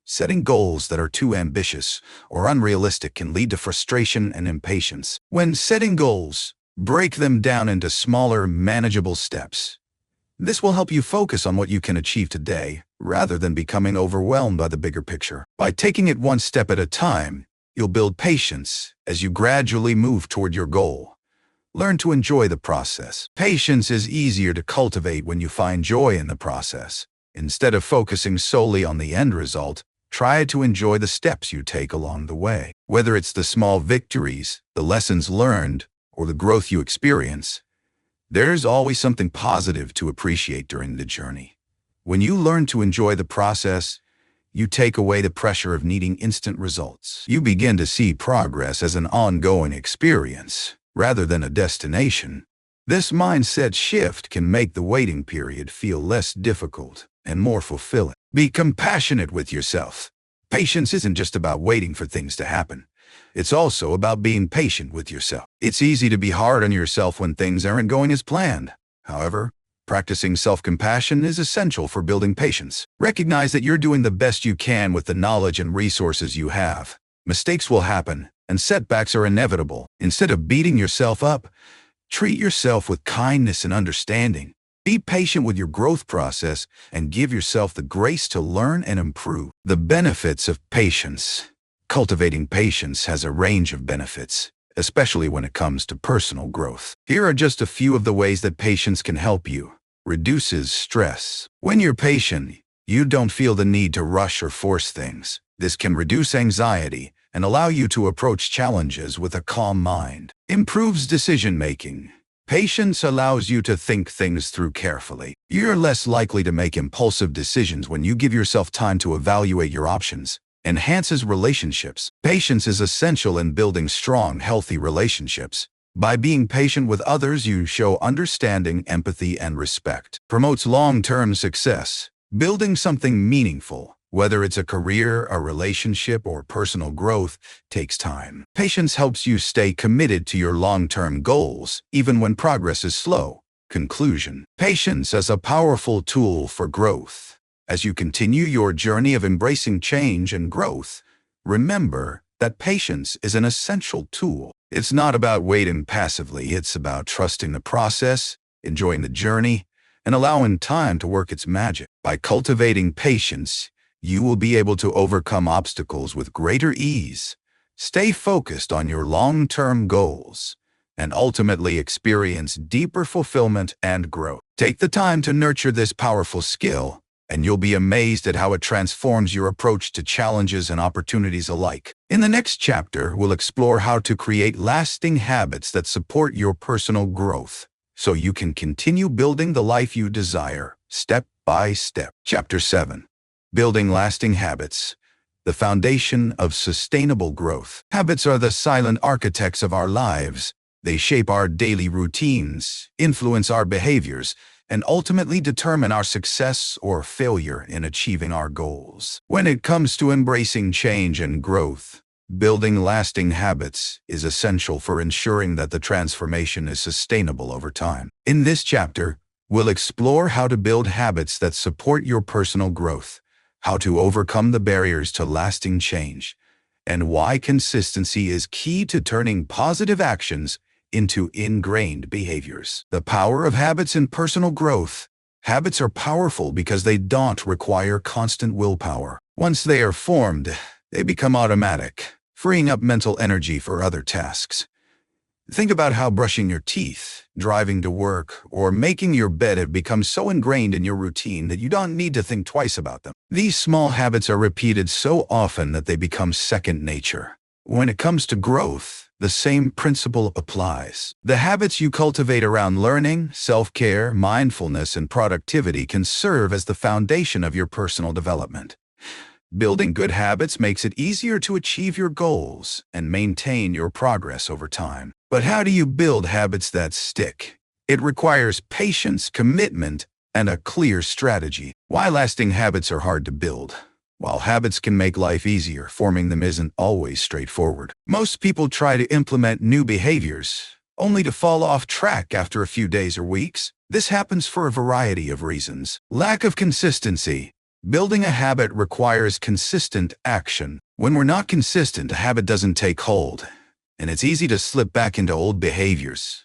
Setting goals that are too ambitious or unrealistic can lead to frustration and impatience. When setting goals, break them down into smaller, manageable steps. This will help you focus on what you can achieve today, rather than becoming overwhelmed by the bigger picture. By taking it one step at a time, you'll build patience as you gradually move toward your goal. Learn to enjoy the process. Patience is easier to cultivate when you find joy in the process. Instead of focusing solely on the end result, Try to enjoy the steps you take along the way. Whether it's the small victories, the lessons learned, or the growth you experience, there's always something positive to appreciate during the journey. When you learn to enjoy the process, you take away the pressure of needing instant results. You begin to see progress as an ongoing experience, rather than a destination. This mindset shift can make the waiting period feel less difficult and more fulfilling. Be compassionate with yourself. Patience isn't just about waiting for things to happen. It's also about being patient with yourself. It's easy to be hard on yourself when things aren't going as planned. However, practicing self-compassion is essential for building patience. Recognize that you're doing the best you can with the knowledge and resources you have. Mistakes will happen, and setbacks are inevitable. Instead of beating yourself up, treat yourself with kindness and understanding. Be patient with your growth process and give yourself the grace to learn and improve. The benefits of patience. Cultivating patience has a range of benefits, especially when it comes to personal growth. Here are just a few of the ways that patience can help you. Reduces stress. When you're patient, you don't feel the need to rush or force things. This can reduce anxiety and allow you to approach challenges with a calm mind. Improves decision-making. Patience allows you to think things through carefully. You're less likely to make impulsive decisions when you give yourself time to evaluate your options. Enhances relationships. Patience is essential in building strong, healthy relationships. By being patient with others, you show understanding, empathy, and respect. Promotes long-term success. Building something meaningful, whether it's a career, a relationship, or personal growth, takes time. Patience helps you stay committed to your long-term goals, even when progress is slow. Conclusion. Patience is a powerful tool for growth. As you continue your journey of embracing change and growth, remember that patience is an essential tool. It's not about waiting passively, it's about trusting the process, enjoying the journey, and allowing time to work its magic. By cultivating patience, you will be able to overcome obstacles with greater ease, stay focused on your long-term goals, and ultimately experience deeper fulfillment and growth. Take the time to nurture this powerful skill, and you'll be amazed at how it transforms your approach to challenges and opportunities alike. In the next chapter, we'll explore how to create lasting habits that support your personal growth, so you can continue building the life you desire, step by step. Chapter 7. Building lasting habits. The foundation of sustainable growth. Habits are the silent architects of our lives. They shape our daily routines, influence our behaviors, and ultimately determine our success or failure in achieving our goals. When it comes to embracing change and growth, building lasting habits is essential for ensuring that the transformation is sustainable over time. In this chapter, we'll explore how to build habits that support your personal growth, how to overcome the barriers to lasting change, and why consistency is key to turning positive actions into ingrained behaviors. The power of habits in personal growth. Habits are powerful because they don't require constant willpower. Once they are formed, they become automatic, freeing up mental energy for other tasks. Think about how brushing your teeth, driving to work, or making your bed have become so ingrained in your routine that you don't need to think twice about them. These small habits are repeated so often that they become second nature. When it comes to growth, the same principle applies. The habits you cultivate around learning, self-care, mindfulness, and productivity can serve as the foundation of your personal development. Building good habits makes it easier to achieve your goals and maintain your progress over time. But how do you build habits that stick? It requires patience, commitment, and a clear strategy. Why lasting habits are hard to build. While habits can make life easier, forming them isn't always straightforward. Most people try to implement new behaviors, only to fall off track after a few days or weeks. This happens for a variety of reasons. Lack of consistency. Building a habit requires consistent action. When we're not consistent, a habit doesn't take hold, and it's easy to slip back into old behaviors.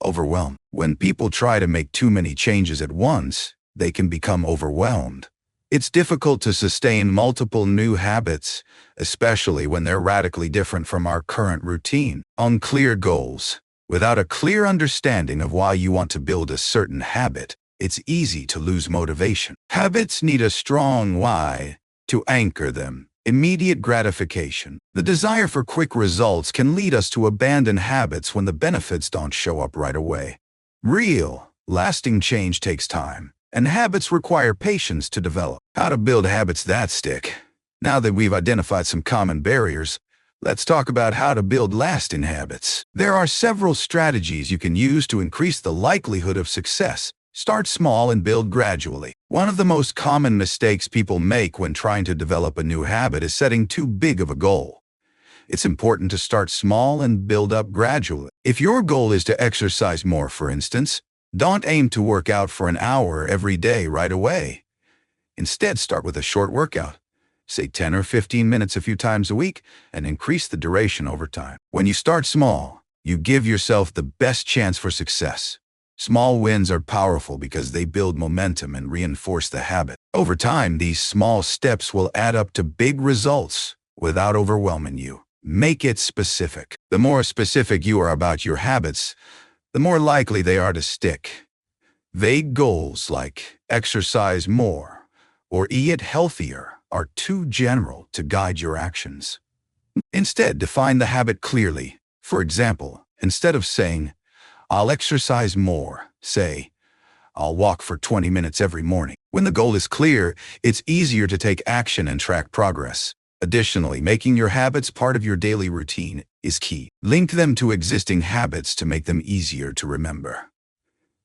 Overwhelm. When people try to make too many changes at once, they can become overwhelmed. It's difficult to sustain multiple new habits, especially when they're radically different from our current routine. Unclear goals. Without a clear understanding of why you want to build a certain habit, it's easy to lose motivation. Habits need a strong why. to anchor them. Immediate gratification. The desire for quick results can lead us to abandon habits when the benefits don't show up right away. Real, lasting change takes time, and habits require patience to develop. How to build habits that stick. Now that we've identified some common barriers, let's talk about how to build lasting habits. There are several strategies you can use to increase the likelihood of success. Start small and build gradually. One of the most common mistakes people make when trying to develop a new habit is setting too big of a goal. It's important to start small and build up gradually. If your goal is to exercise more, for instance, don't aim to work out for an hour every day right away. Instead, start with a short workout, say 10 or 15 minutes a few times a week, and increase the duration over time. When you start small, you give yourself the best chance for success. Small wins are powerful because they build momentum and reinforce the habit. Over time, these small steps will add up to big results without overwhelming you. Make it specific. The more specific you are about your habits, the more likely they are to stick. Vague goals like exercise more or eat healthier are too general to guide your actions. Instead, define the habit clearly. For example, instead of saying, "I'll exercise more," say, "I'll walk for 20 minutes every morning." When the goal is clear, it's easier to take action and track progress. Additionally, making your habits part of your daily routine is key. Link them to existing habits to make them easier to remember.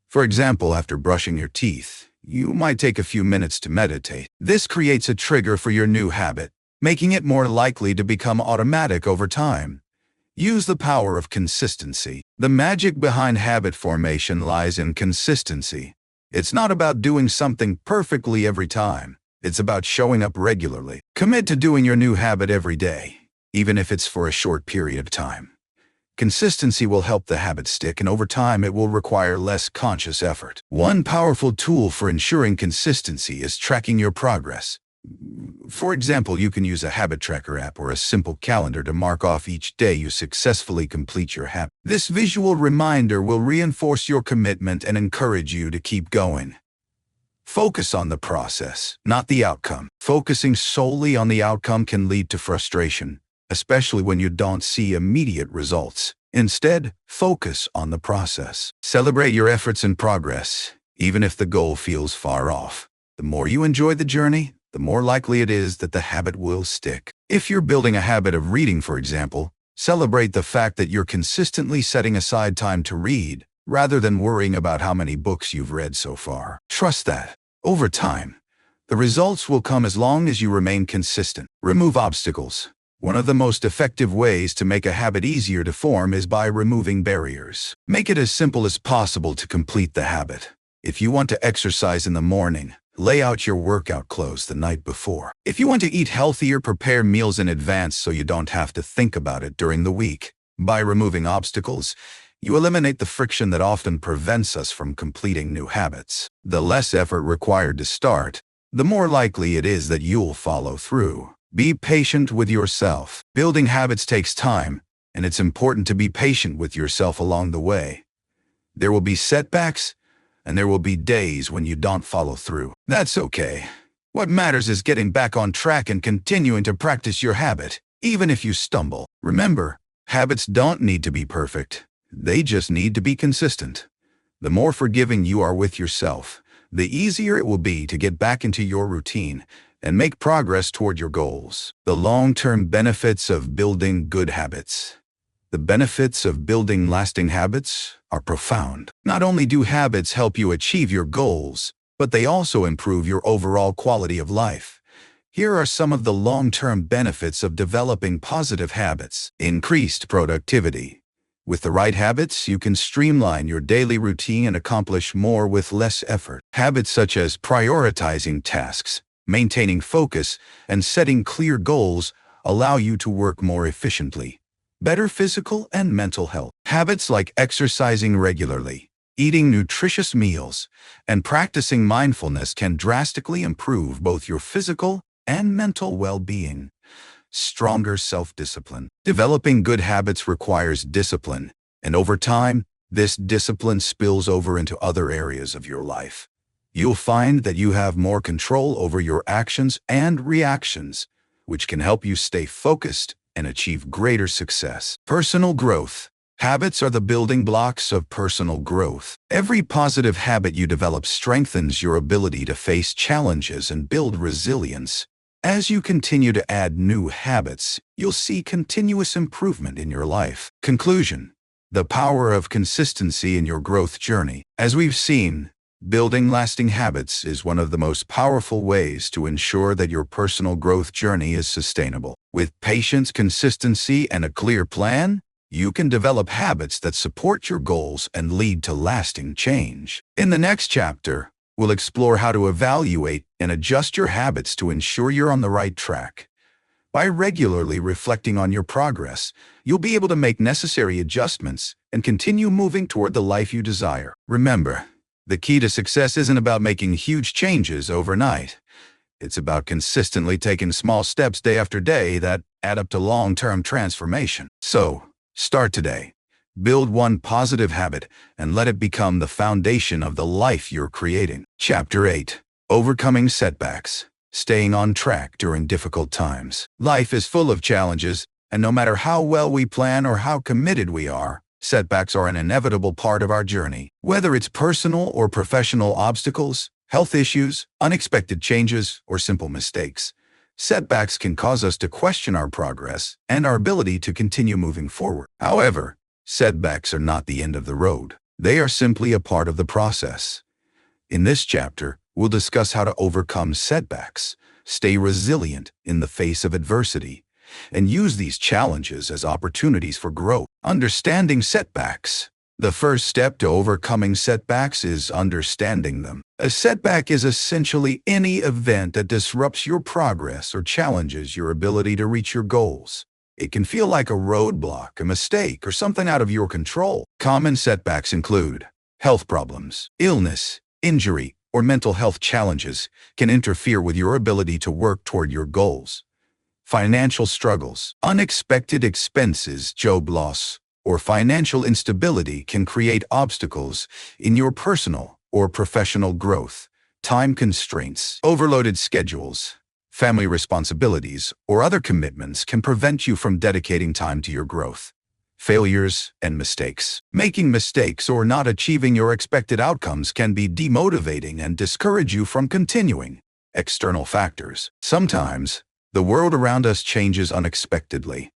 For example, after brushing your teeth, you might take a few minutes to meditate. This creates a trigger for your new habit, making it more likely to become automatic over time. Use the power of consistency. The magic behind habit formation lies in consistency. It's not about doing something perfectly every time. It's about showing up regularly. Commit to doing your new habit every day, even if it's for a short period of time. Consistency will help the habit stick, and over time it will require less conscious effort. One powerful tool for ensuring consistency is tracking your progress. For example, you can use a habit tracker app or a simple calendar to mark off each day you successfully complete your habit. This visual reminder will reinforce your commitment and encourage you to keep going. Focus on the process, not the outcome. Focusing solely on the outcome can lead to frustration, especially when you don't see immediate results. Instead, focus on the process. Celebrate your efforts and progress, even if the goal feels far off. The more you enjoy the journey, the more likely it is that the habit will stick. If you're building a habit of reading, for example, celebrate the fact that you're consistently setting aside time to read, rather than worrying about how many books you've read so far. Trust that, over time, the results will come as long as you remain consistent. Remove obstacles. One of the most effective ways to make a habit easier to form is by removing barriers. Make it as simple as possible to complete the habit. If you want to exercise in the morning, lay out your workout clothes the night before. If you want to eat healthier, prepare meals in advance so you don't have to think about it during the week. By removing obstacles, you eliminate the friction that often prevents us from completing new habits. The less effort required to start, the more likely it is that you'll follow through. Be patient with yourself. Building habits takes time, and it's important to be patient with yourself along the way. There will be setbacks, and there will be days when you don't follow through. That's okay. What matters is getting back on track and continuing to practice your habit, even if you stumble. Remember, habits don't need to be perfect. They just need to be consistent. The more forgiving you are with yourself, the easier it will be to get back into your routine and make progress toward your goals. The long-term benefits of building good habits. The benefits of building lasting habits are profound. Not only do habits help you achieve your goals, but they also improve your overall quality of life. Here are some of the long-term benefits of developing positive habits. Increased productivity. With the right habits, you can streamline your daily routine and accomplish more with less effort. Habits such as prioritizing tasks, maintaining focus, and setting clear goals allow you to work more efficiently. Better physical and mental health. Habits like exercising regularly, eating nutritious meals, and practicing mindfulness can drastically improve both your physical and mental well-being. Stronger self-discipline. Developing good habits requires discipline, and over time, this discipline spills over into other areas of your life. you'll find that you have more control over your actions and reactions, which can help you stay focused and achieve greater success. Personal growth. Habits are the building blocks of personal growth. Every positive habit you develop strengthens your ability to face challenges and build resilience. As you continue to add new habits, you'll see continuous improvement in your life. Conclusion. The power of consistency in your growth journey. As we've seen, building lasting habits is one of the most powerful ways to ensure that your personal growth journey is sustainable. With patience, consistency, and a clear plan, you can develop habits that support your goals and lead to lasting change. In the next chapter, we'll explore how to evaluate and adjust your habits to ensure you're on the right track. By regularly reflecting on your progress, you'll be able to make necessary adjustments and continue moving toward the life you desire. Remember, the key to success isn't about making huge changes overnight. It's about consistently taking small steps day after day that add up to long-term transformation. So, start today. Build one positive habit and let it become the foundation of the life you're creating. Chapter 8. Overcoming setbacks. Staying on track during difficult times. Life is full of challenges, and no matter how well we plan or how committed we are, setbacks are an inevitable part of our journey. Whether it's personal or professional obstacles, health issues, unexpected changes, or simple mistakes, setbacks can cause us to question our progress and our ability to continue moving forward. However, setbacks are not the end of the road. They are simply a part of the process. In this chapter, we'll discuss how to overcome setbacks, stay resilient in the face of adversity, and use these challenges as opportunities for growth. Understanding setbacks. The first step to overcoming setbacks is understanding them. A setback is essentially any event that disrupts your progress or challenges your ability to reach your goals. It can feel like a roadblock, a mistake, or something out of your control. Common setbacks include health problems, illness, injury, or mental health challenges can interfere with your ability to work toward your goals. Financial struggles, unexpected expenses, job loss, or financial instability can create obstacles in your personal or professional growth. Time constraints, overloaded schedules, family responsibilities, or other commitments can prevent you from dedicating time to your growth. Failures and mistakes. Making mistakes or not achieving your expected outcomes can be demotivating and discourage you from continuing. External factors. Sometimes, the world around us changes unexpectedly.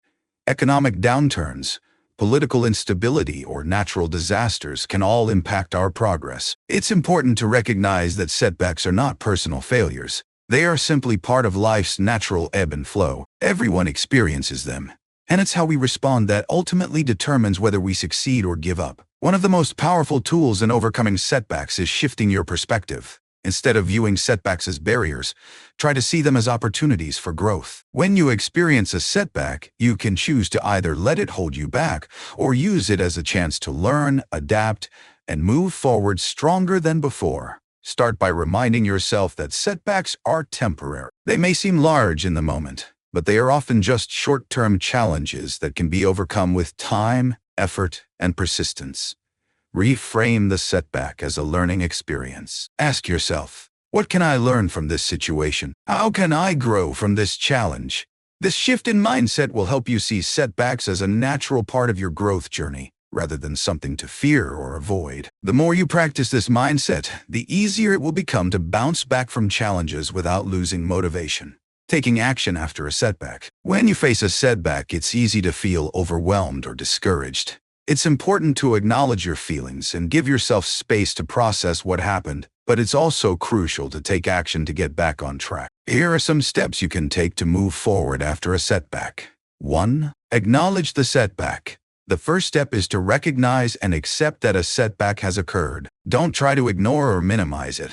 Economic downturns, political instability, or natural disasters can all impact our progress. It's important to recognize that setbacks are not personal failures. They are simply part of life's natural ebb and flow. Everyone experiences them, and it's how we respond that ultimately determines whether we succeed or give up. One of the most powerful tools in overcoming setbacks is shifting your perspective. Instead of viewing setbacks as barriers, try to see them as opportunities for growth. When you experience a setback, you can choose to either let it hold you back or use it as a chance to learn, adapt, and move forward stronger than before. Start by reminding yourself that setbacks are temporary. They may seem large in the moment, but they are often just short-term challenges that can be overcome with time, effort, and persistence. Reframe the setback as a learning experience. Ask yourself, what can I learn from this situation? How can I grow from this challenge? This shift in mindset will help you see setbacks as a natural part of your growth journey, rather than something to fear or avoid. The more you practice this mindset, the easier it will become to bounce back from challenges without losing motivation. Taking action after a setback. When you face a setback, it's easy to feel overwhelmed or discouraged. It's important to acknowledge your feelings and give yourself space to process what happened, but it's also crucial to take action to get back on track. Here are some steps you can take to move forward after a setback. 1. Acknowledge the setback. The first step is to recognize and accept that a setback has occurred. Don't try to ignore or minimize it.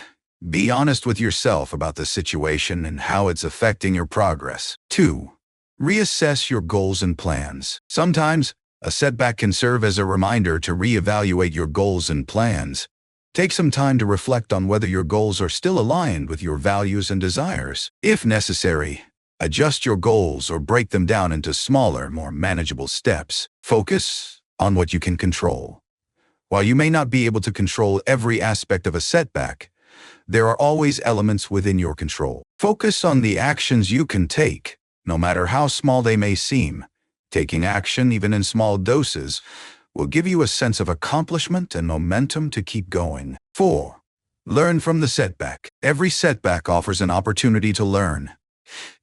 Be honest with yourself about the situation and how it's affecting your progress. 2. Reassess your goals and plans. Sometimes, a setback can serve as a reminder to reevaluate your goals and plans. Take some time to reflect on whether your goals are still aligned with your values and desires. If necessary, adjust your goals or break them down into smaller, more manageable steps. Focus on what you can control. While you may not be able to control every aspect of a setback, there are always elements within your control. Focus on the actions you can take, no matter how small they may seem. Taking action, even in small doses, will give you a sense of accomplishment and momentum to keep going. 4. Learn from the setback. Every setback offers an opportunity to learn.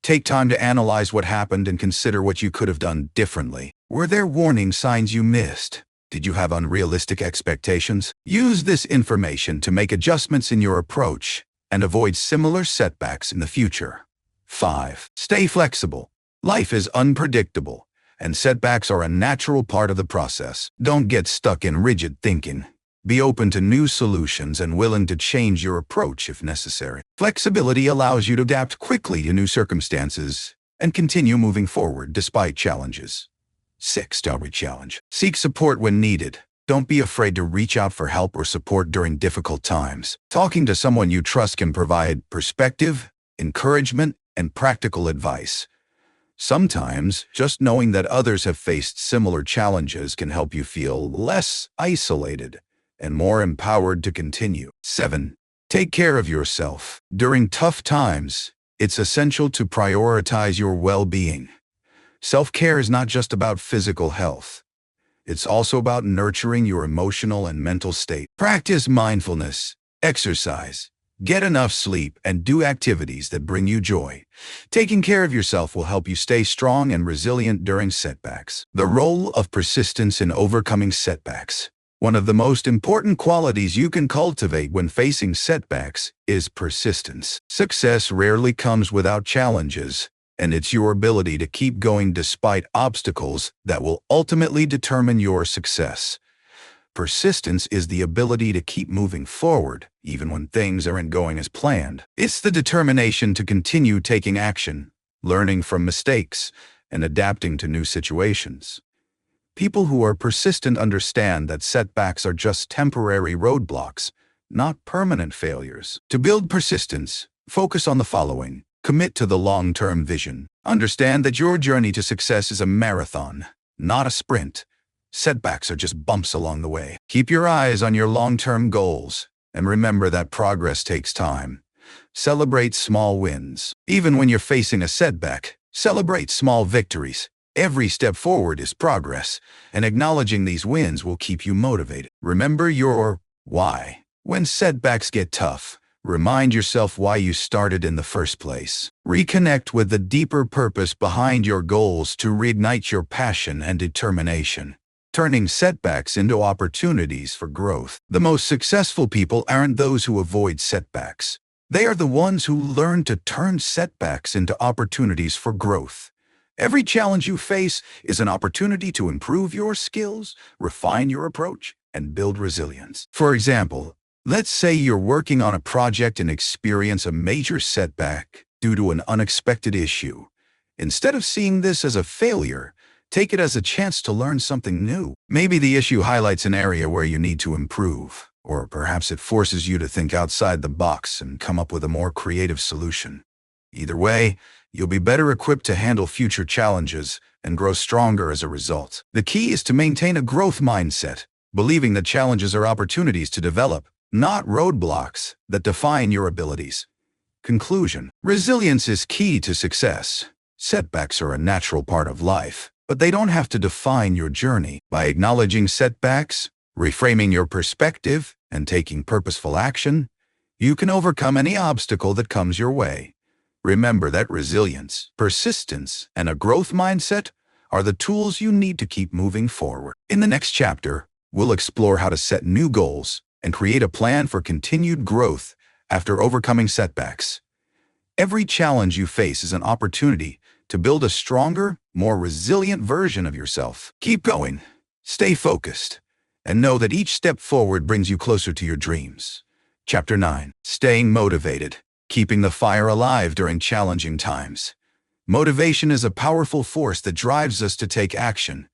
Take time to analyze what happened and consider what you could have done differently. Were there warning signs you missed? Did you have unrealistic expectations? Use this information to make adjustments in your approach and avoid similar setbacks in the future. 5. Stay flexible. Life is unpredictable, and setbacks are a natural part of the process. Don't get stuck in rigid thinking. Be open to new solutions and willing to change your approach if necessary. Flexibility allows you to adapt quickly to new circumstances and continue moving forward despite challenges. 6. Challenge. Seek support when needed. Don't be afraid to reach out for help or support during difficult times. Talking to someone you trust can provide perspective, encouragement, and practical advice. Sometimes, just knowing that others have faced similar challenges can help you feel less isolated and more empowered to continue. 7. Take care of yourself. During tough times, it's essential to prioritize your well-being. Self-care is not just about physical health. It's also about nurturing your emotional and mental state. Practice mindfulness, exercise, get enough sleep, and do activities that bring you joy. Taking care of yourself will help you stay strong and resilient during setbacks. The role of persistence in overcoming setbacks. One of the most important qualities you can cultivate when facing setbacks is persistence. Success rarely comes without challenges, and it's your ability to keep going despite obstacles that will ultimately determine your success. Persistence is the ability to keep moving forward, even when things aren't going as planned. It's the determination to continue taking action, learning from mistakes, and adapting to new situations. People who are persistent understand that setbacks are just temporary roadblocks, not permanent failures. To build persistence, focus on the following. Commit to the long-term vision. Understand that your journey to success is a marathon, not a sprint. Setbacks are just bumps along the way. Keep your eyes on your long-term goals, and remember that progress takes time. Celebrate small wins. Even when you're facing a setback, celebrate small victories. Every step forward is progress, and acknowledging these wins will keep you motivated. Remember your why. When setbacks get tough, remind yourself why you started in the first place. Reconnect with the deeper purpose behind your goals to reignite your passion and determination, turning setbacks into opportunities for growth. The most successful people aren't those who avoid setbacks. They are the ones who learn to turn setbacks into opportunities for growth. Every challenge you face is an opportunity to improve your skills, refine your approach, and build resilience. For example, let's say you're working on a project and experience a major setback due to an unexpected issue. Instead of seeing this as a failure, take it as a chance to learn something new. Maybe the issue highlights an area where you need to improve, or perhaps it forces you to think outside the box and come up with a more creative solution. Either way, you'll be better equipped to handle future challenges and grow stronger as a result. The key is to maintain a growth mindset, believing that challenges are opportunities to develop, not roadblocks that define your abilities. Conclusion. Resilience is key to success. Setbacks are a natural part of life, but they don't have to define your journey. By acknowledging setbacks, reframing your perspective, and taking purposeful action, you can overcome any obstacle that comes your way. Remember that resilience, persistence, and a growth mindset are the tools you need to keep moving forward. In the next chapter, we'll explore how to set new goals and create a plan for continued growth after overcoming setbacks. Every challenge you face is an opportunity to build a stronger, more resilient version of yourself. Keep going, stay focused, and know that each step forward brings you closer to your dreams. Chapter 9. Staying motivated. Keeping the fire alive during challenging times. Motivation is a powerful force that drives us to take action,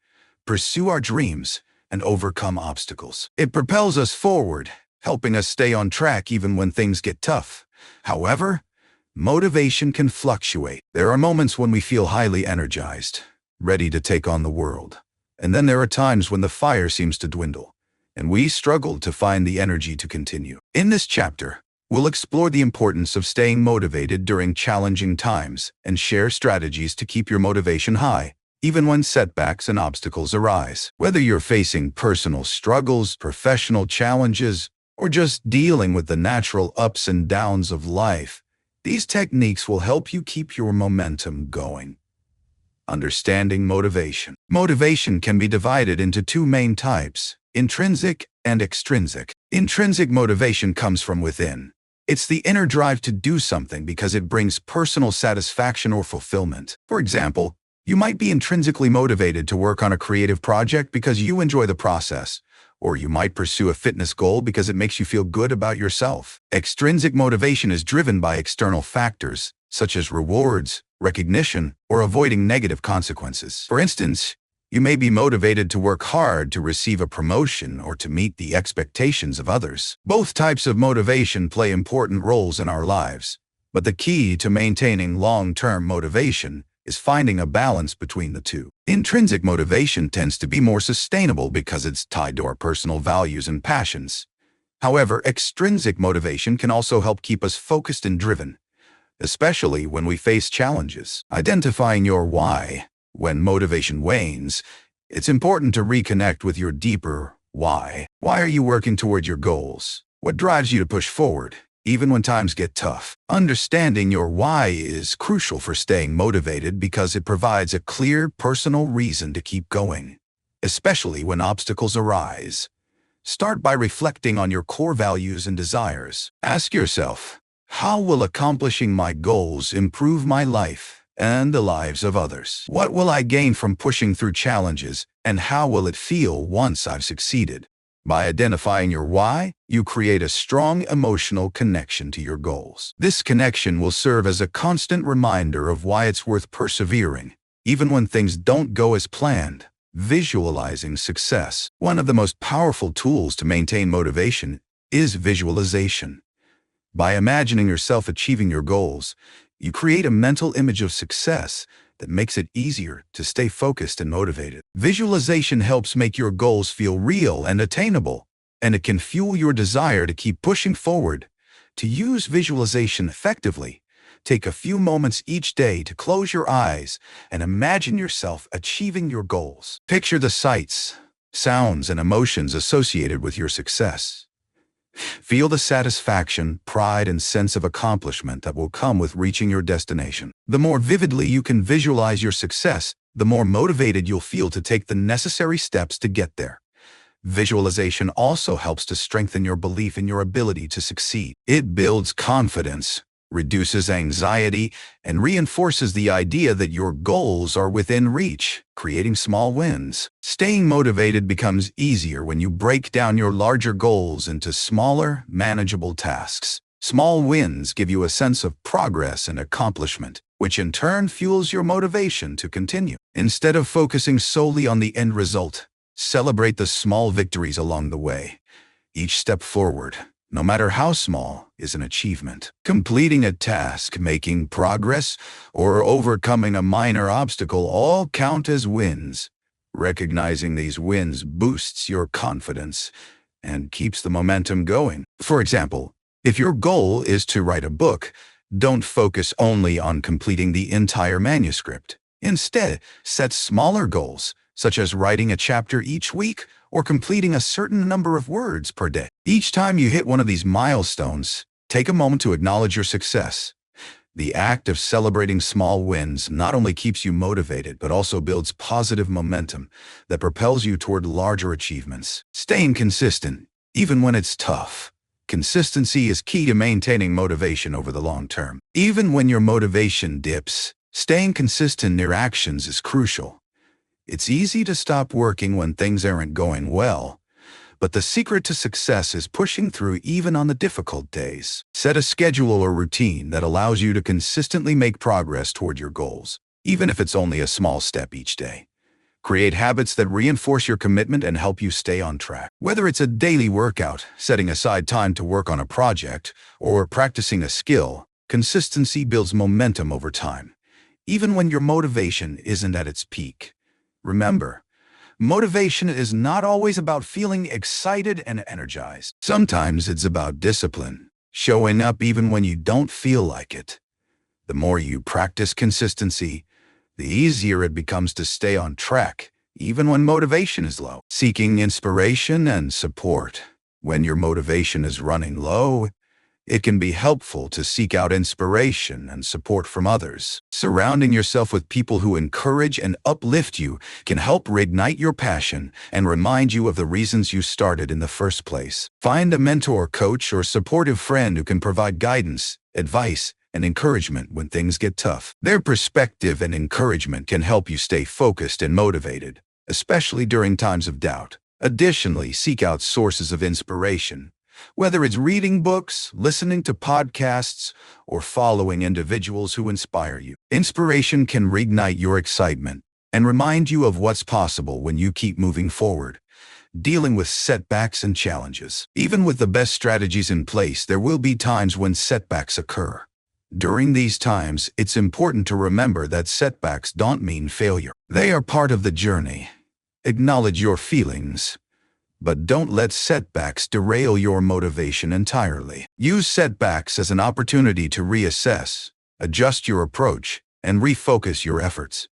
pursue our dreams, and overcome obstacles. It propels us forward, helping us stay on track even when things get tough. However, motivation can fluctuate. There are moments when we feel highly energized, ready to take on the world. And then there are times when the fire seems to dwindle, and we struggle to find the energy to continue. In this chapter, We'll explore the importance of staying motivated during challenging times and share strategies to keep your motivation high, even when setbacks and obstacles arise. Whether you're facing personal struggles, professional challenges, or just dealing with the natural ups and downs of life, these techniques will help you keep your momentum going. Understanding motivation. Motivation can be divided into two main types: intrinsic and extrinsic. Intrinsic motivation comes from within. It's the inner drive to do something because it brings personal satisfaction or fulfillment. For example, you might be intrinsically motivated to work on a creative project because you enjoy the process, or you might pursue a fitness goal because it makes you feel good about yourself. Extrinsic motivation is driven by external factors, such as rewards, recognition, or avoiding negative consequences. For instance, you may be motivated to work hard to receive a promotion or to meet the expectations of others. Both types of motivation play important roles in our lives, but the key to maintaining long-term motivation is finding a balance between the two. Intrinsic motivation tends to be more sustainable because it's tied to our personal values and passions. However, extrinsic motivation can also help keep us focused and driven, especially when we face challenges. Identifying your why. When motivation wanes, it's important to reconnect with your deeper why. Why are you working toward your goals? What drives you to push forward, even when times get tough? Understanding your why is crucial for staying motivated because it provides a clear personal reason to keep going, especially when obstacles arise. Start by reflecting on your core values and desires. Ask yourself, how will accomplishing my goals improve my life and the lives of others? What will I gain from pushing through challenges, and how will it feel once I've succeeded? By identifying your why, you create a strong emotional connection to your goals. This connection will serve as a constant reminder of why it's worth persevering, even when things don't go as planned. Visualizing success. One of the most powerful tools to maintain motivation is visualization. By imagining yourself achieving your goals, you create a mental image of success that makes it easier to stay focused and motivated. Visualization helps make your goals feel real and attainable, and it can fuel your desire to keep pushing forward. To use visualization effectively, take a few moments each day to close your eyes and imagine yourself achieving your goals. Picture the sights, sounds, and emotions associated with your success. Feel the satisfaction, pride, and sense of accomplishment that will come with reaching your destination. The more vividly you can visualize your success, the more motivated you'll feel to take the necessary steps to get there. Visualization also helps to strengthen your belief in your ability to succeed. It builds confidence, reduces anxiety, and reinforces the idea that your goals are within reach, creating small wins. Staying motivated becomes easier when you break down your larger goals into smaller, manageable tasks. Small wins give you a sense of progress and accomplishment, which in turn fuels your motivation to continue. Instead of focusing solely on the end result, celebrate the small victories along the way. Each step forward, no matter how small, is an achievement. Completing a task, making progress, or overcoming a minor obstacle all count as wins. Recognizing these wins boosts your confidence and keeps the momentum going. For example, if your goal is to write a book, don't focus only on completing the entire manuscript. Instead, set smaller goals, such as writing a chapter each week or completing a certain number of words per day. Each time you hit one of these milestones, take a moment to acknowledge your success. The act of celebrating small wins not only keeps you motivated, but also builds positive momentum that propels you toward larger achievements. Staying consistent, even when it's tough. Consistency is key to maintaining motivation over the long term. Even when your motivation dips, staying consistent in your actions is crucial. It's easy to stop working when things aren't going well, but the secret to success is pushing through even on the difficult days. Set a schedule or routine that allows you to consistently make progress toward your goals, even if it's only a small step each day. Create habits that reinforce your commitment and help you stay on track. Whether it's a daily workout, setting aside time to work on a project, or practicing a skill, consistency builds momentum over time, even when your motivation isn't at its peak. Remember, motivation is not always about feeling excited and energized. Sometimes it's about discipline, showing up even when you don't feel like it. The more you practice consistency, the easier it becomes to stay on track, even when motivation is low. Seeking inspiration and support. When your motivation is running low, it can be helpful to seek out inspiration and support from others. Surrounding yourself with people who encourage and uplift you can help reignite your passion and remind you of the reasons you started in the first place. Find a mentor, coach, or supportive friend who can provide guidance, advice, and encouragement when things get tough. Their perspective and encouragement can help you stay focused and motivated, especially during times of doubt. Additionally, seek out sources of inspiration. Whether it's reading books, listening to podcasts, or following individuals who inspire you. Inspiration can reignite your excitement and remind you of what's possible when you keep moving forward, dealing with setbacks and challenges. Even with the best strategies in place, there will be times when setbacks occur. During these times, it's important to remember that setbacks don't mean failure. They are part of the journey. Acknowledge your feelings, but don't let setbacks derail your motivation entirely. Use setbacks as an opportunity to reassess, adjust your approach, and refocus your efforts.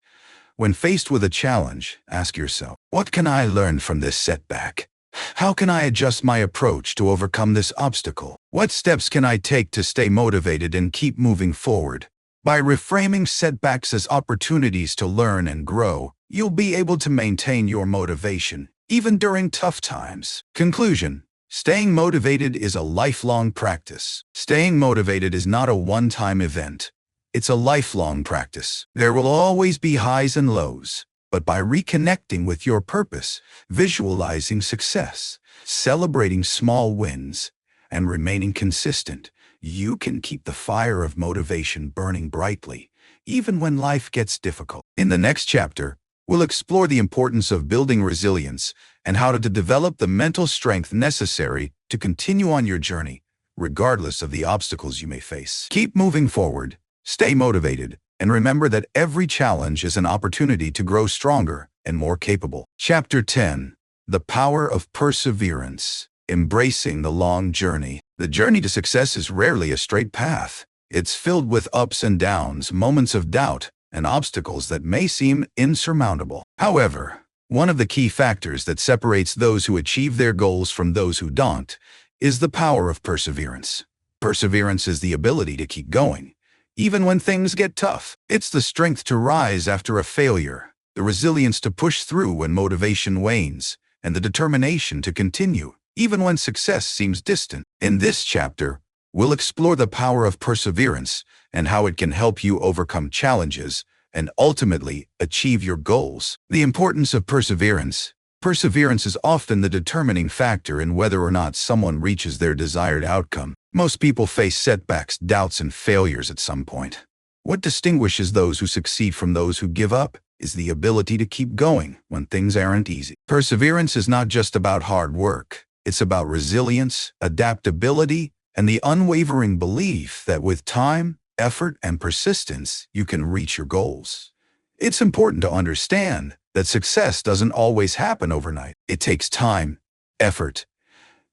When faced with a challenge, ask yourself, what can I learn from this setback? How can I adjust my approach to overcome this obstacle? What steps can I take to stay motivated and keep moving forward? By reframing setbacks as opportunities to learn and grow, you'll be able to maintain your motivation even during tough times. Conclusion: staying motivated is a lifelong practice. Staying motivated is not a one-time event. It's a lifelong practice. There will always be highs and lows, but by reconnecting with your purpose, visualizing success, celebrating small wins, and remaining consistent, you can keep the fire of motivation burning brightly, even when life gets difficult. In the next chapter, we'll explore the importance of building resilience and how to develop the mental strength necessary to continue on your journey, regardless of the obstacles you may face. Keep moving forward, stay motivated, and remember that every challenge is an opportunity to grow stronger and more capable. Chapter 10: The Power of Perseverance. Embracing the long journey. The journey to success is rarely a straight path. It's filled with ups and downs, moments of doubt, and obstacles that may seem insurmountable. However, one of the key factors that separates those who achieve their goals from those who don't is the power of perseverance. Perseverance is the ability to keep going, even when things get tough. It's the strength to rise after a failure, the resilience to push through when motivation wanes, and the determination to continue, even when success seems distant. In this chapter, we'll explore the power of perseverance and how it can help you overcome challenges and ultimately achieve your goals. The importance of perseverance. Perseverance is often the determining factor in whether or not someone reaches their desired outcome. Most people face setbacks, doubts, and failures at some point. What distinguishes those who succeed from those who give up is the ability to keep going when things aren't easy. Perseverance is not just about hard work. It's about resilience, adaptability, and the unwavering belief that with time, effort, and persistence, you can reach your goals. It's important to understand that success doesn't always happen overnight. It takes time, effort,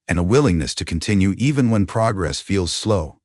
and a willingness to continue even when progress feels slow.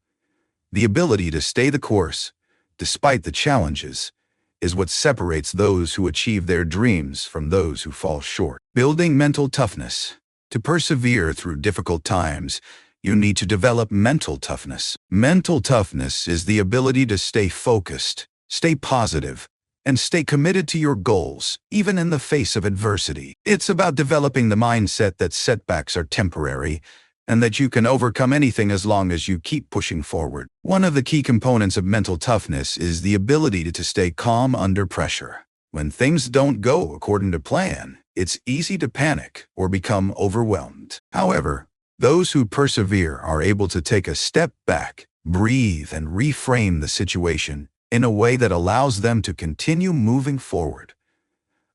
The ability to stay the course, despite the challenges, is what separates those who achieve their dreams from those who fall short. Building mental toughness. To persevere through difficult times, you need to develop mental toughness. Mental toughness is the ability to stay focused, stay positive, and stay committed to your goals, even in the face of adversity. It's about developing the mindset that setbacks are temporary and that you can overcome anything as long as you keep pushing forward. One of the key components of mental toughness is the ability to stay calm under pressure. When things don't go according to plan, it's easy to panic or become overwhelmed. However, those who persevere are able to take a step back, breathe, and reframe the situation in a way that allows them to continue moving forward.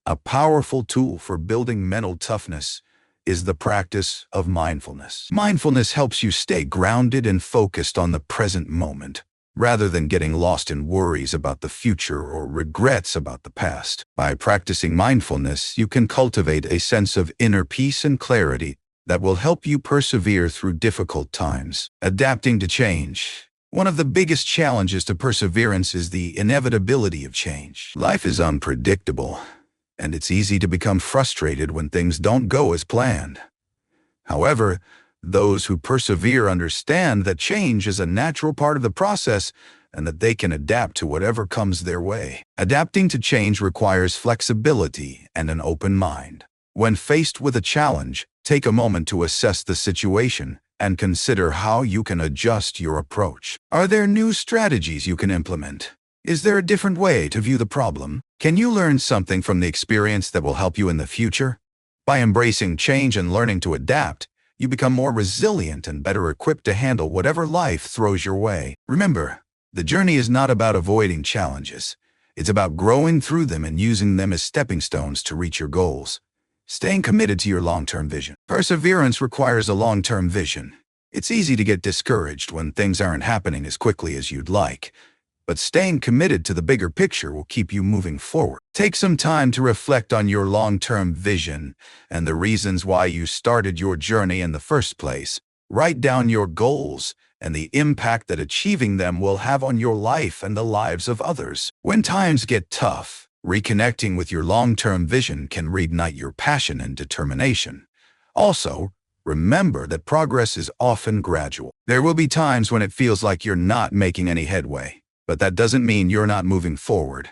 A powerful tool for building mental toughness is the practice of mindfulness. Mindfulness helps you stay grounded and focused on the present moment, rather than getting lost in worries about the future or regrets about the past. By practicing mindfulness, you can cultivate a sense of inner peace and clarity that will help you persevere through difficult times. Adapting to change. One of the biggest challenges to perseverance is the inevitability of change. Life is unpredictable, and it's easy to become frustrated when things don't go as planned. However, those who persevere understand that change is a natural part of the process and that they can adapt to whatever comes their way. Adapting to change requires flexibility and an open mind. When faced with a challenge, take a moment to assess the situation and consider how you can adjust your approach. Are there new strategies you can implement? Is there a different way to view the problem? Can you learn something from the experience that will help you in the future? By embracing change and learning to adapt, you become more resilient and better equipped to handle whatever life throws your way. Remember, the journey is not about avoiding challenges. It's about growing through them and using them as stepping stones to reach your goals. Staying committed to your long-term vision. Perseverance requires a long-term vision. It's easy to get discouraged when things aren't happening as quickly as you'd like, but staying committed to the bigger picture will keep you moving forward. Take some time to reflect on your long-term vision and the reasons why you started your journey in the first place. Write down your goals and the impact that achieving them will have on your life and the lives of others. When times get tough, reconnecting with your long-term vision can reignite your passion and determination. Also, remember that progress is often gradual. There will be times when it feels like you're not making any headway, but that doesn't mean you're not moving forward.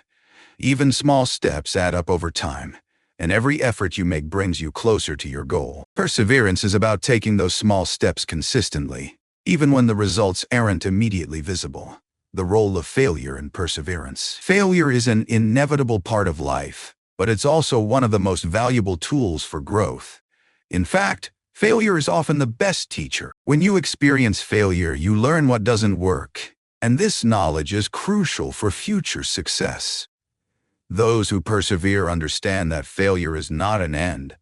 Even small steps add up over time, and every effort you make brings you closer to your goal. Perseverance is about taking those small steps consistently, even when the results aren't immediately visible. The role of failure in perseverance. Failure is an inevitable part of life, but it's also one of the most valuable tools for growth. In fact, failure is often the best teacher. When you experience failure, you learn what doesn't work, and this knowledge is crucial for future success. Those who persevere understand that failure is not an end.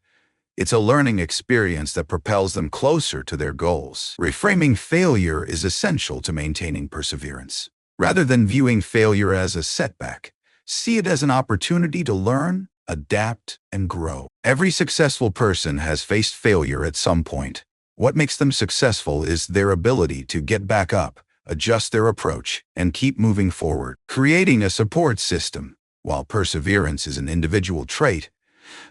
It's a learning experience that propels them closer to their goals. Reframing failure is essential to maintaining perseverance. Rather than viewing failure as a setback, see it as an opportunity to learn, adapt, and grow. Every successful person has faced failure at some point. What makes them successful is their ability to get back up, adjust their approach, and keep moving forward. Creating a support system. While perseverance is an individual trait,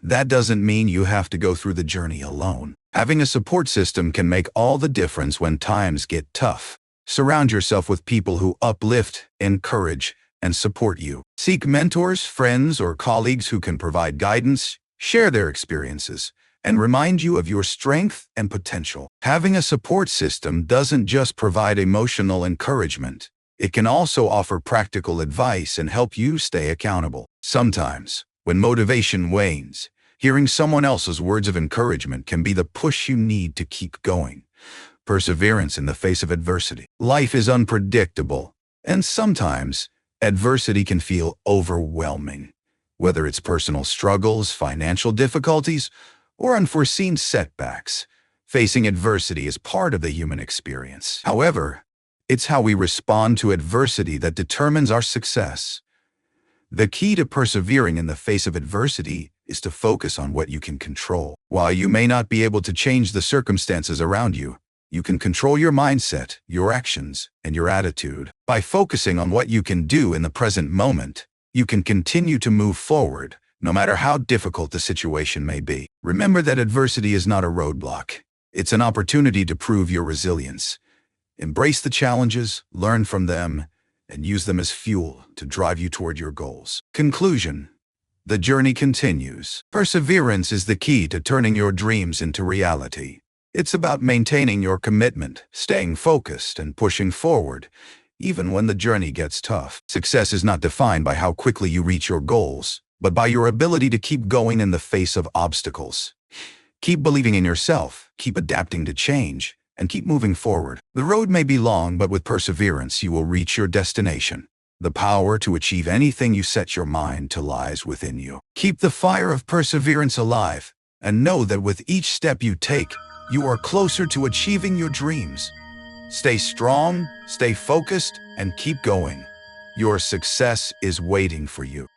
that doesn't mean you have to go through the journey alone. Having a support system can make all the difference when times get tough. Surround yourself with people who uplift, encourage, and support you. Seek mentors, friends, or colleagues who can provide guidance, share their experiences, and remind you of your strength and potential. Having a support system doesn't just provide emotional encouragement. It can also offer practical advice and help you stay accountable. Sometimes, when motivation wanes, hearing someone else's words of encouragement can be the push you need to keep going. Perseverance in the face of adversity. Life is unpredictable, and sometimes adversity can feel overwhelming. Whether it's personal struggles, financial difficulties, or unforeseen setbacks, facing adversity is part of the human experience. However, it's how we respond to adversity that determines our success. The key to persevering in the face of adversity is to focus on what you can control. While you may not be able to change the circumstances around you, you can control your mindset, your actions, and your attitude. By focusing on what you can do in the present moment, you can continue to move forward, no matter how difficult the situation may be. Remember that adversity is not a roadblock. It's an opportunity to prove your resilience. Embrace the challenges, learn from them, and use them as fuel to drive you toward your goals. Conclusion. The journey continues. Perseverance is the key to turning your dreams into reality. It's about maintaining your commitment, staying focused, and pushing forward, even when the journey gets tough. Success is not defined by how quickly you reach your goals, but by your ability to keep going in the face of obstacles. Keep believing in yourself, keep adapting to change, and keep moving forward. The road may be long, but with perseverance, you will reach your destination. The power to achieve anything you set your mind to lies within you. Keep the fire of perseverance alive, and know that with each step you take, you are closer to achieving your dreams. Stay strong, stay focused, and keep going. Your success is waiting for you.